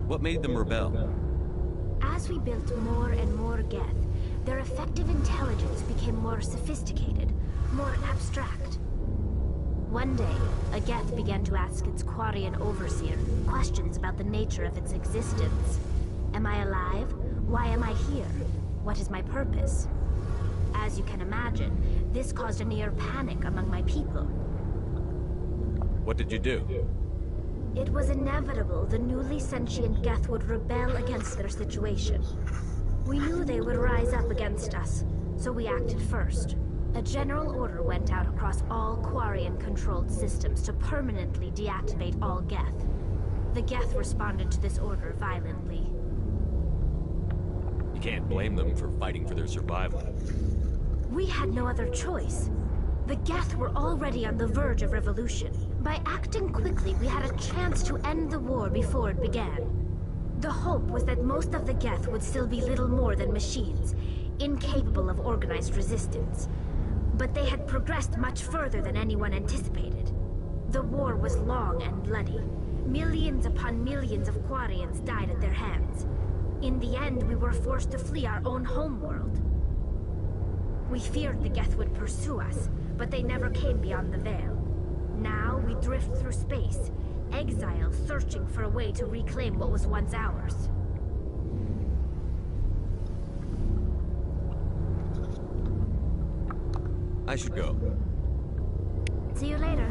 What made them rebel? As we built more and more Geth, their effective intelligence became more sophisticated, more abstract. One day, a Geth began to ask its Quarian overseer questions about the nature of its existence. Am I alive? Why am I here? What is my purpose? As you can imagine, this caused a near panic among my people. What did you do? It was inevitable the newly sentient Geth would rebel against their situation. We knew they would rise up against us, so we acted first. A general order went out across all Quarian-controlled systems to permanently deactivate all Geth. The Geth responded to this order violently. You can't blame them for fighting for their survival. We had no other choice. The Geth were already on the verge of revolution. By acting quickly, we had a chance to end the war before it began. The hope was that most of the Geth would still be little more than machines, incapable of organized resistance. But they had progressed much further than anyone anticipated. The war was long and bloody. Millions upon millions of Quarians died at their hands. In the end, we were forced to flee our own homeworld. We feared the Geth would pursue us, but they never came beyond the Veil. Now we drift through space, exile searching for a way to reclaim what was once ours. I should go. See you later.